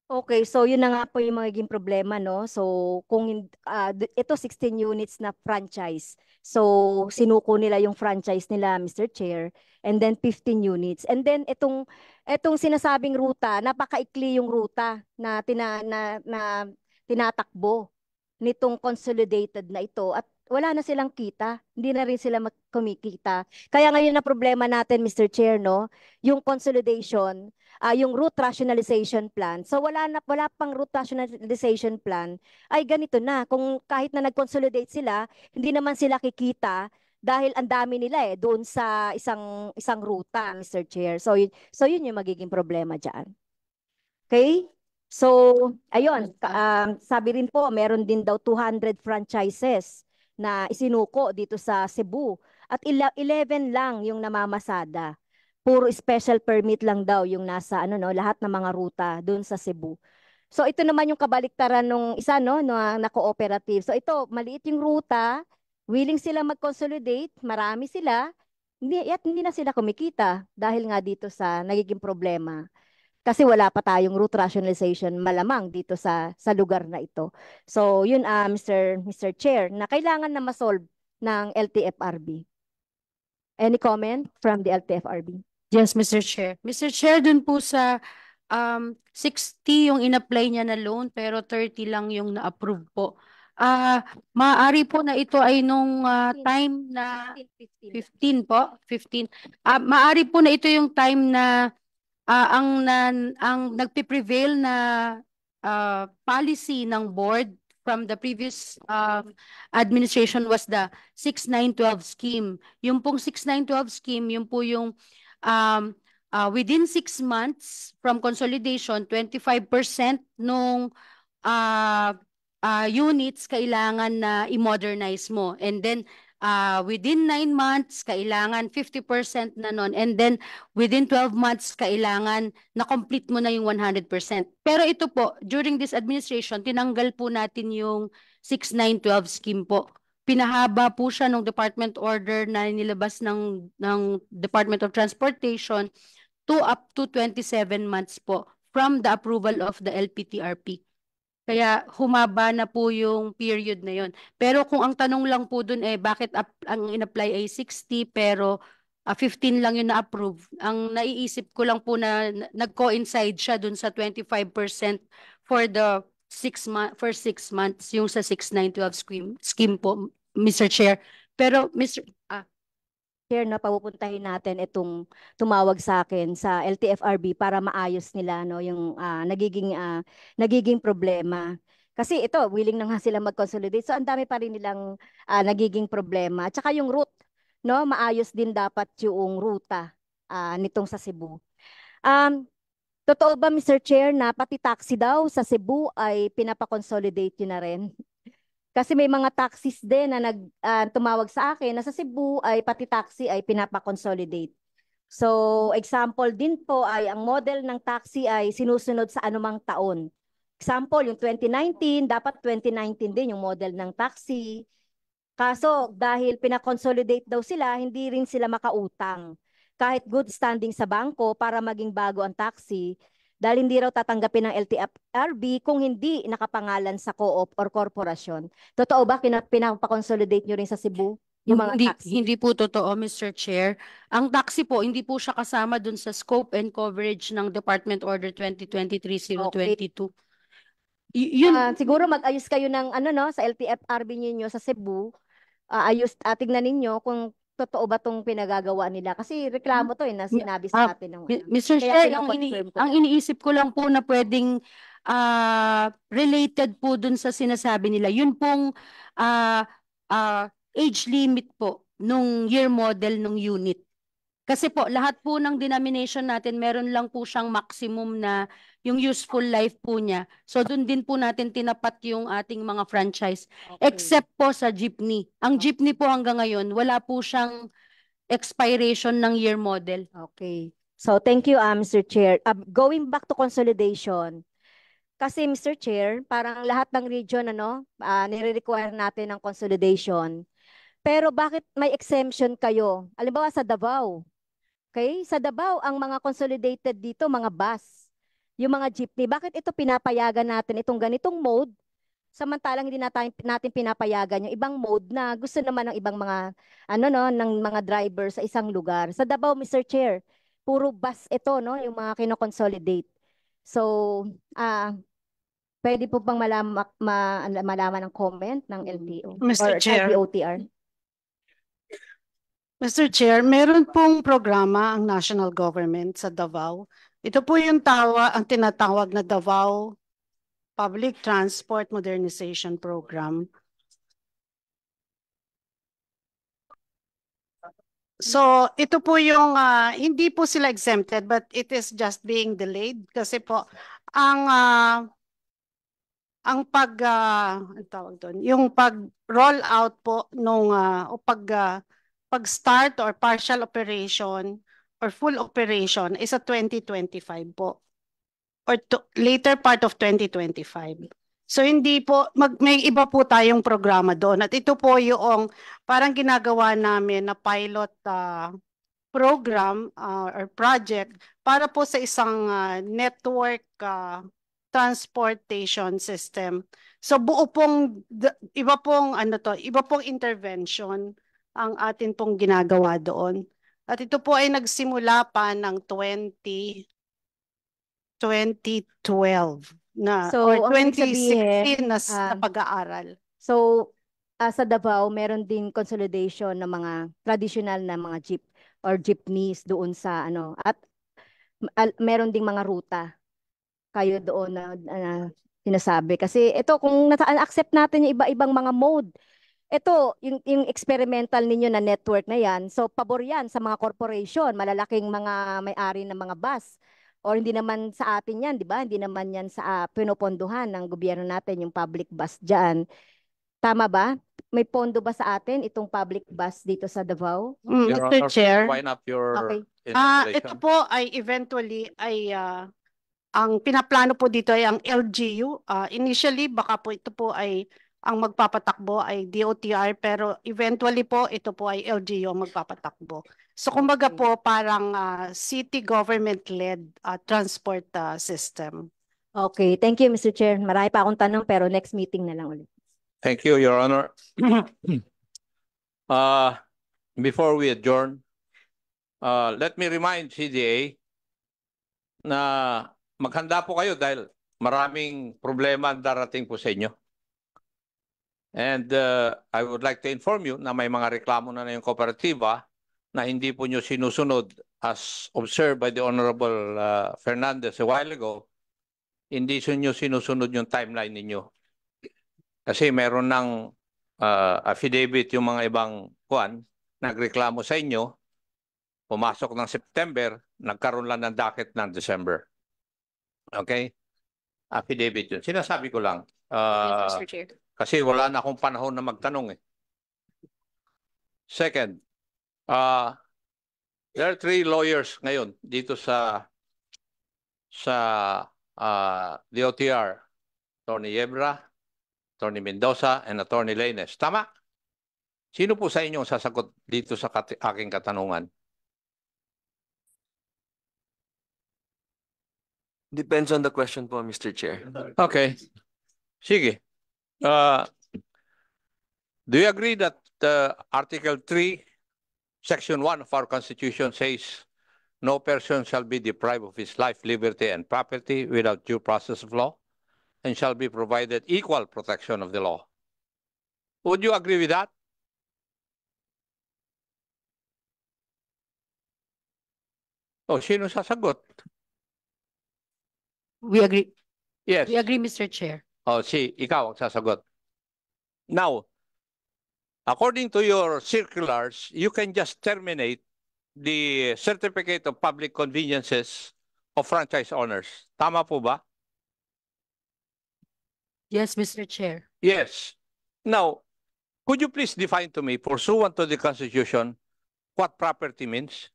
Okay, so yun na nga po yung magiging problema, no? So kung ito 16 units na franchise. So sinuko nila yung franchise nila, Mr. Chair, and then 15 units. And then itong sinasabing ruta, napakaikli yung ruta na tinatakbo nitong consolidated na ito at wala na silang kita, hindi na rin sila kumikita. Kaya ngayon na problema natin, Mr. Chair, no? Yung consolidation, yung route rationalization plan. So wala pang route rationalization plan, ay ganito na. Kung kahit na nag-consolidate sila, hindi naman sila kikita dahil ang dami nila doon sa isang ruta, Mr. Chair. So yun yung magiging problema diyan. Okay? So ayun, sabi rin po, meron din daw 200 franchises na isinuko dito sa Cebu at 11 lang yung namamasada. Puro special permit lang daw yung nasa lahat ng mga ruta doon sa Cebu. So ito naman yung kabaliktaran nung isa na cooperative. So ito, maliit yung ruta, willing sila mag-consolidate, marami sila, hindi na sila kumikita dahil nga dito sa nagiging problema. Kasi wala pa tayong route rationalization malamang dito sa lugar na ito. So yun Mr. Chair, na kailangan na ma-solve ng LTFRB. Any comment from the LTFRB? Yes, Mr. Chair. Mr. Chair, dun po sa 60 yung in-apply niya na loan pero 30 lang yung na-approve po. Maaari po na ito ay nung time na 15 po, 15. Maaari po na ito yung time na ang nagpe-prevail na policy ng board from the previous administration was the 6912 scheme. Yung pong 6912 scheme, yung po yung within 6 months from consolidation, 25% nung units kailangan na i-modernize mo. And then within 9 months, kailangan 50% na nun. And then, within 12 months, kailangan na-complete mo na yung 100%. Pero ito po, during this administration, tinanggal po natin yung 6912 scheme po. Pinahaba po siya ng department order na nilabas ng Department of Transportation to up to 27 months po from the approval of the LPTRP. Kaya humaba na po yung period na yon. Pero kung ang tanong lang po dun bakit ang in-apply ay 60 pero 15 lang yung na-approve, ang naiisip ko lang po na nag-coincide siya dun sa 25% for the first 6 months yung sa 6912 scheme po, Mr. Chair. Pero Chair, na papupuntahin natin itong tumawag sa akin sa LTFRB para maayos nila no yung nagiging problema. Kasi ito, willing na nga sila mag-consolidate. So ang dami pa rin nilang nagiging problema. At saka yung route, no, maayos din dapat yung ruta nitong sa Cebu. Totoo ba, Mr. Chair, na pati taxi daw sa Cebu ay pinapa-consolidate yun na rin? Kasi may mga taxis din na tumawag sa akin na sa Cebu ay pati taxi ay pinapa-consolidate. So, example din po ay ang model ng taxi ay sinusunod sa anumang taon. Example, yung 2019, dapat 2019 din yung model ng taxi. Kaso, dahil pina-consolidate daw sila, hindi rin sila makautang. Kahit good standing sa bangko para maging bago ang taxi, dahil hindi raw tatanggapin ng LTFRB kung hindi nakapangalan sa co-op or korporasyon. Totoo ba pinapa-consolidate nyo rin sa Cebu yung mga taxi? Hindi po totoo, Mr. Chair. Ang taxi po, hindi po siya kasama dun sa scope and coverage ng Department Order 2023-022. Siguro mag-ayos kayo ng sa LTFRB niyo sa Cebu. Tignan ninyo kung totoo ba tong pinagagawa nila? Kasi reklamo to na sinabi sa atin ng Mr. Chair, ang iniisip ko lang po na pwedeng related po dun sa sinasabi nila. Yun pong age limit po nung year model nung unit. Kasi po lahat po ng denomination natin meron lang po siyang maximum na yung useful life po niya. So dun din po natin tinapat yung ating mga franchise. Okay. Except po sa jeepney. Ang jeepney po hanggang ngayon wala po siyang expiration ng year model. Okay. So thank you Mr. Chair. Going back to consolidation. Kasi Mr. Chair, parang lahat ng region nire-require natin ng consolidation. Pero bakit may exemption kayo? Halimbawa sa Davao. Okay? Sa Davao, ang mga consolidated dito, mga bus, yung mga jeepney, bakit ito pinapayagan natin itong ganitong mode, samantalang hindi natin pinapayagan yung ibang mode na gusto naman ng ibang mga, ng mga driver sa isang lugar. Sa Davao, Mr. Chair, puro bus ito, no, yung mga kino-consolidate. So, pwede po bang malaman ng comment ng LTO? Mr. or Chair. DOTR? Mr. Chair, meron pong programa ang national government sa Davao. Ito po yung ang tinatawag na Davao Public Transport Modernization Program. So, ito po yung, hindi po sila exempted but it is just being delayed kasi po ang yung pag-roll out po nung pag-start or partial operation or full operation is sa 2025 po or later part of 2025. So hindi po, may iba po tayong programa doon at ito po yung parang ginagawa namin na pilot program or project para po sa isang network transportation system. So buo pong, iba pong intervention ang atin pong ginagawa doon. At ito po ay nagsimula pa ng 2012 na So, or ang ibig 2016 sabihin, na pag-aaral. So, sa Davao, meron din consolidation ng mga traditional na mga jeep or jeepneys doon sa at meron ding mga ruta kayo doon na sinasabi. Kasi ito, kung accept natin yung iba-ibang mga mode, ito, yung experimental ninyo na network na yan, so pabor yan sa mga corporation, malalaking mga may-ari ng mga bus. Or hindi naman sa atin yan, di ba? Hindi naman yan sa pinopondohan ng gobyerno natin, yung public bus dyan. Tama ba? May pondo ba sa atin itong public bus dito sa Davao? Mr. Chair, Okay. ito po ay eventually ay ang pinaplano po dito ay ang LGU. Initially, baka po ito po ay ang magpapatakbo ay DOTR pero eventually po ito po ay LGU ang magpapatakbo. So kumbaga po parang city government-led transport system. Okay, thank you Mr. Chair. Marami pa akong tanong pero next meeting na lang ulit. Thank you, Your Honor. Before we adjourn, let me remind CDA na maghanda po kayo dahil maraming problema ang darating po sa inyo. And I would like to inform you na may mga reklamo na yung kooperatiba na hindi po nyo sinusunod as observed by the Honorable Fernandez a while ago. Hindi nyo sinusunod yung timeline ninyo. Kasi meron ng affidavit yung mga ibang nagreklamo sa inyo, pumasok ng September, nagkaroon lang ng docket ng December. Okay? Affidavit yun. Sinasabi ko lang. Yes, Mr. Chair. Kasi wala na akong panahon na magtanong eh. Second, there are 3 lawyers ngayon dito sa DOTR. Attorney Yebra, Attorney Mendoza, and Attorney Lainez. Tama? Sino po sa inyo ang sasagot dito sa aking katanungan? Depends on the question po, Mr. Chair. Okay. Sige. Do you agree that Article 3, Section 1 of our Constitution says, no person shall be deprived of his life, liberty, and property without due process of law, and shall be provided equal protection of the law? Would you agree with that? Oh, sino sasagot? We agree. Yes. We agree, Mr. Chair. Oh, ikaw ang sasagot. Now, according to your circulars, you can just terminate the certificate of public conveniences of franchise owners. Tama po ba? Yes, Mr. Chair. Yes. Now, could you please define to me, pursuant to the Constitution, what property means?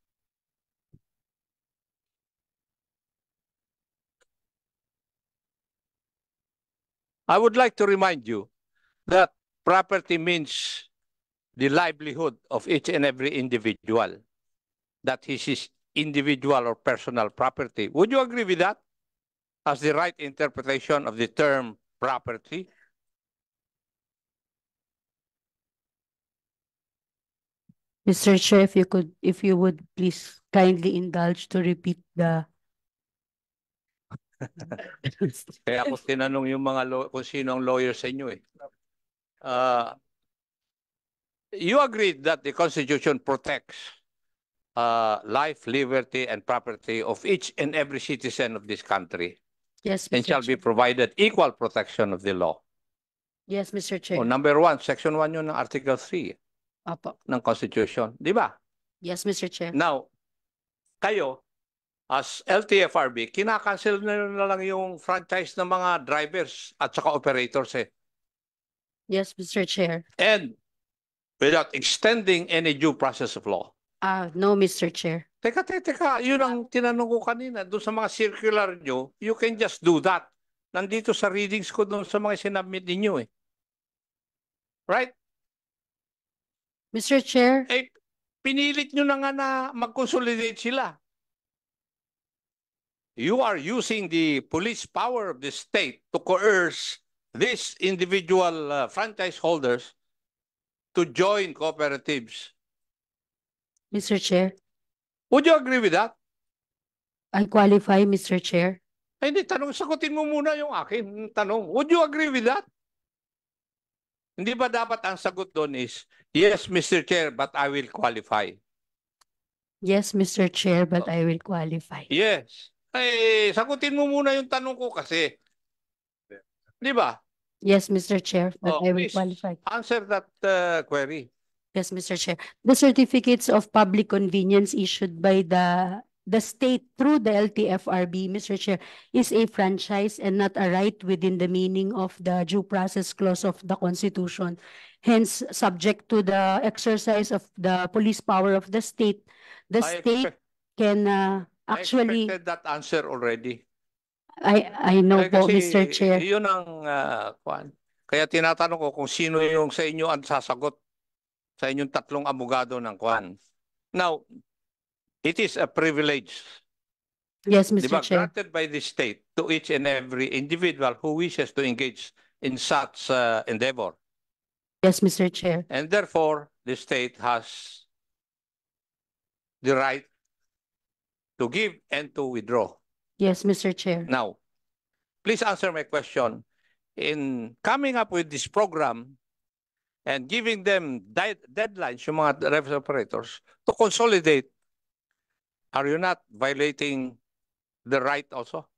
I would like to remind you that property means the livelihood of each and every individual. That is his individual or personal property. Would you agree with that as the right interpretation of the term property? Mr. Chair, if you would please kindly indulge to repeat the. Kaya ako tinanong yung mga kung sino ang lawyer sa inyo eh. You agree that the Constitution protects life, liberty, and property of each and every citizen of this country. Yes, And Mr. shall be Chair. provided equal protection of the law. Yes, Mr. Chair. O, number 1, Section 1 yun ng Article 3 Apo. ng Constitution. Di ba? Yes, Mr. Chair. Now, kayo, as LTFRB, kinakancel na lang yung franchise ng mga drivers at saka operators eh. Yes, Mr. Chair. And without extending any due process of law. No, Mr. Chair. Teka, yun ang tinanong ko kanina. Doon sa mga circular nyo, you can just do that. Nandito sa readings ko doon sa mga sinabmit ninyo eh. Right? Mr. Chair. Eh, pinilit nyo na nga na mag-consolidate sila. You are using the police power of the state to coerce these individual franchise holders to join cooperatives. Mr. Chair. Would you agree with that? I qualify, Mr. Chair. Ay, hindi, sagutin mo muna yung akin tanong. Would you agree with that? Hindi ba dapat ang sagot doon is, yes, Mr. Chair, but I will qualify. Yes, Mr. Chair, but I will qualify. Yes. Ay, sagutin mo muna yung tanong ko kasi. Di ba? Yes, Mr. Chair, but I will Please qualify. answer that query. Yes, Mr. Chair. The certificates of public convenience issued by the state through the LTFRB, Mr. Chair, is a franchise and not a right within the meaning of the due process clause of the Constitution. Hence, subject to the exercise of the police power of the state can actually. I expected that answer already. I know po, Mr. Chair. Yun ang kwan. Kaya tinatanong ko kung sino yung sa inyo ang sasagot sa inyong tatlong abogado ng kwan. Now, it is a privilege. Yes, Mr. Diba, Chair. granted by the state to each and every individual who wishes to engage in such endeavor. Yes, Mr. Chair. And therefore, the state has the right to give and to withdraw. Yes, Mr. Chair. Now, please answer my question. In coming up with this program and giving them deadlines, yung mga driver operators, to consolidate, are you not violating the right also?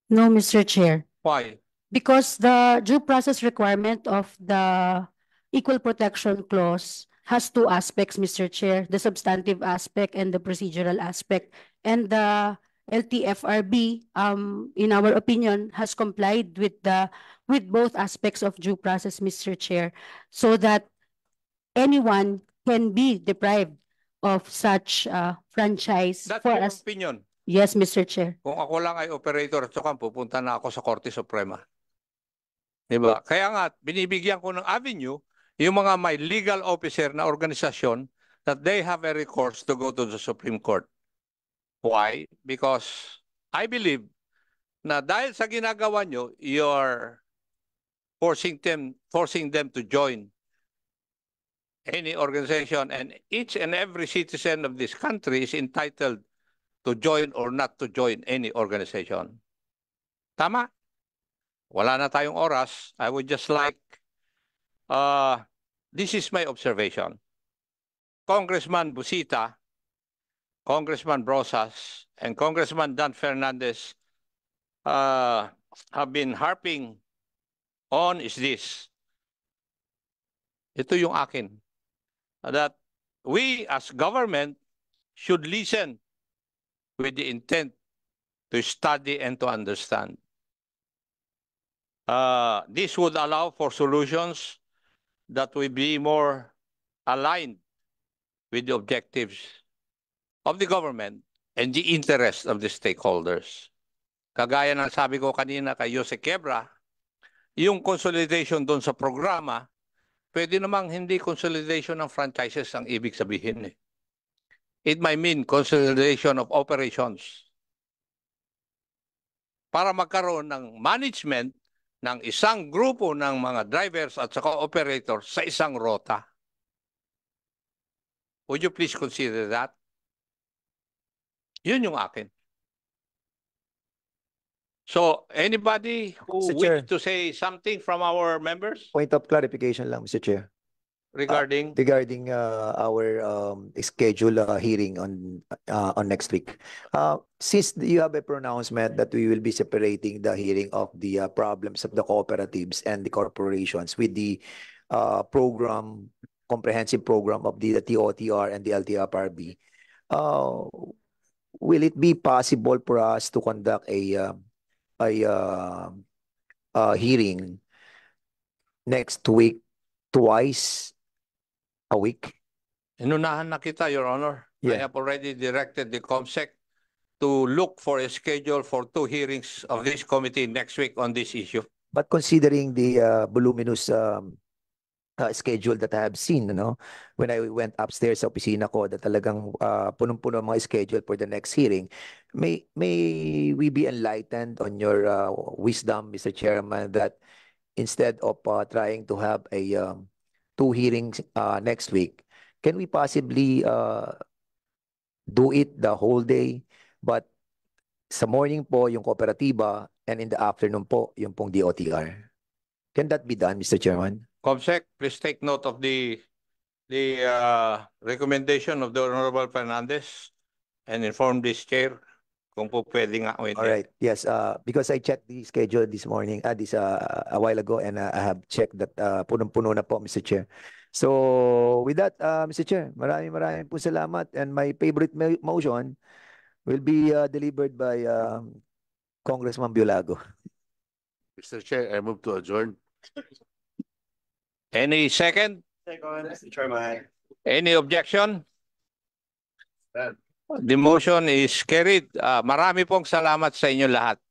No, Mr. Chair. Why? Because the due process requirement of the Equal Protection Clause has two aspects, Mr. Chair, the substantive aspect and the procedural aspect. And the LTFRB, in our opinion, has complied with both aspects of due process, Mr. Chair, so that anyone can be deprived of such franchise. That's for your us. opinion. Yes, Mr. Chair. Kung ako lang ay operator at saka pupunta na ako sa Korte Suprema. Diba? Kaya nga, binibigyan ko ng avenue yung mga may legal officer na organisasyon that they have a recourse to go to the Supreme Court. Why? Because I believe na dahil sa ginagawa nyo, you're forcing them to join any organization, and each and every citizen of this country is entitled to join or not to join any organization. Tama? Wala na tayong oras. I would just like, this is my observation. Congressman Busita, Congressman Brosas, and Congressman Dan Fernandez have been harping on is this. Ito yung akin. That we as government should listen with the intent to study and to understand. This would allow for solutions that will be more aligned with the objectives of the government and the interests of the stakeholders. Kagaya ng sabi ko kanina kay Jose Quebra, yung consolidation doon sa programa, pwede namang hindi consolidation ng franchises ang ibig sabihin. It might mean consolidation of operations para magkaroon ng management ng isang grupo ng mga drivers at saka operators sa isang rota. Would you please consider that? Yun yung akin. So, anybody who wish to say something from our members Point of clarification lang, Mr. Chair. regarding? Regarding our schedule hearing on next week. Since you have a pronouncement that we will be separating the hearing of the problems of the cooperatives and the corporations with the comprehensive program of the TOTR and the LTFRB, will it be possible for us to conduct a hearing next week twice a week? Inunahan na kita, Your Honor. I have already directed the COMSEC to look for a schedule for 2 hearings of this committee next week on this issue. But considering the voluminous schedule that I have seen, when I went upstairs sa opisina ko, that talagang punong-puno ang mga schedule for the next hearing, may we be enlightened on your wisdom, Mr. Chairman, that instead of trying to have a 2 hearings next week, can we possibly do it the whole day, but sa morning po yung kooperatiba and in the afternoon po yung pong DOTR? Can that be done, Mr. Chairman? COMSEC, please take note of the recommendation of the Honorable Fernandez and inform this chair kung po pwede nga. All right. Yes. Because I checked the schedule this morning, a while ago, and I have checked that punong-puno na po, Mr. Chair. So with that, Mr. Chair, maraming po salamat, and my favorite motion will be delivered by Congressman Biolago. Mr. Chair, I move to adjourn. Any second? Second, Mr. Chairman. Any objection? The motion is carried. Marami pong salamat sa inyo lahat.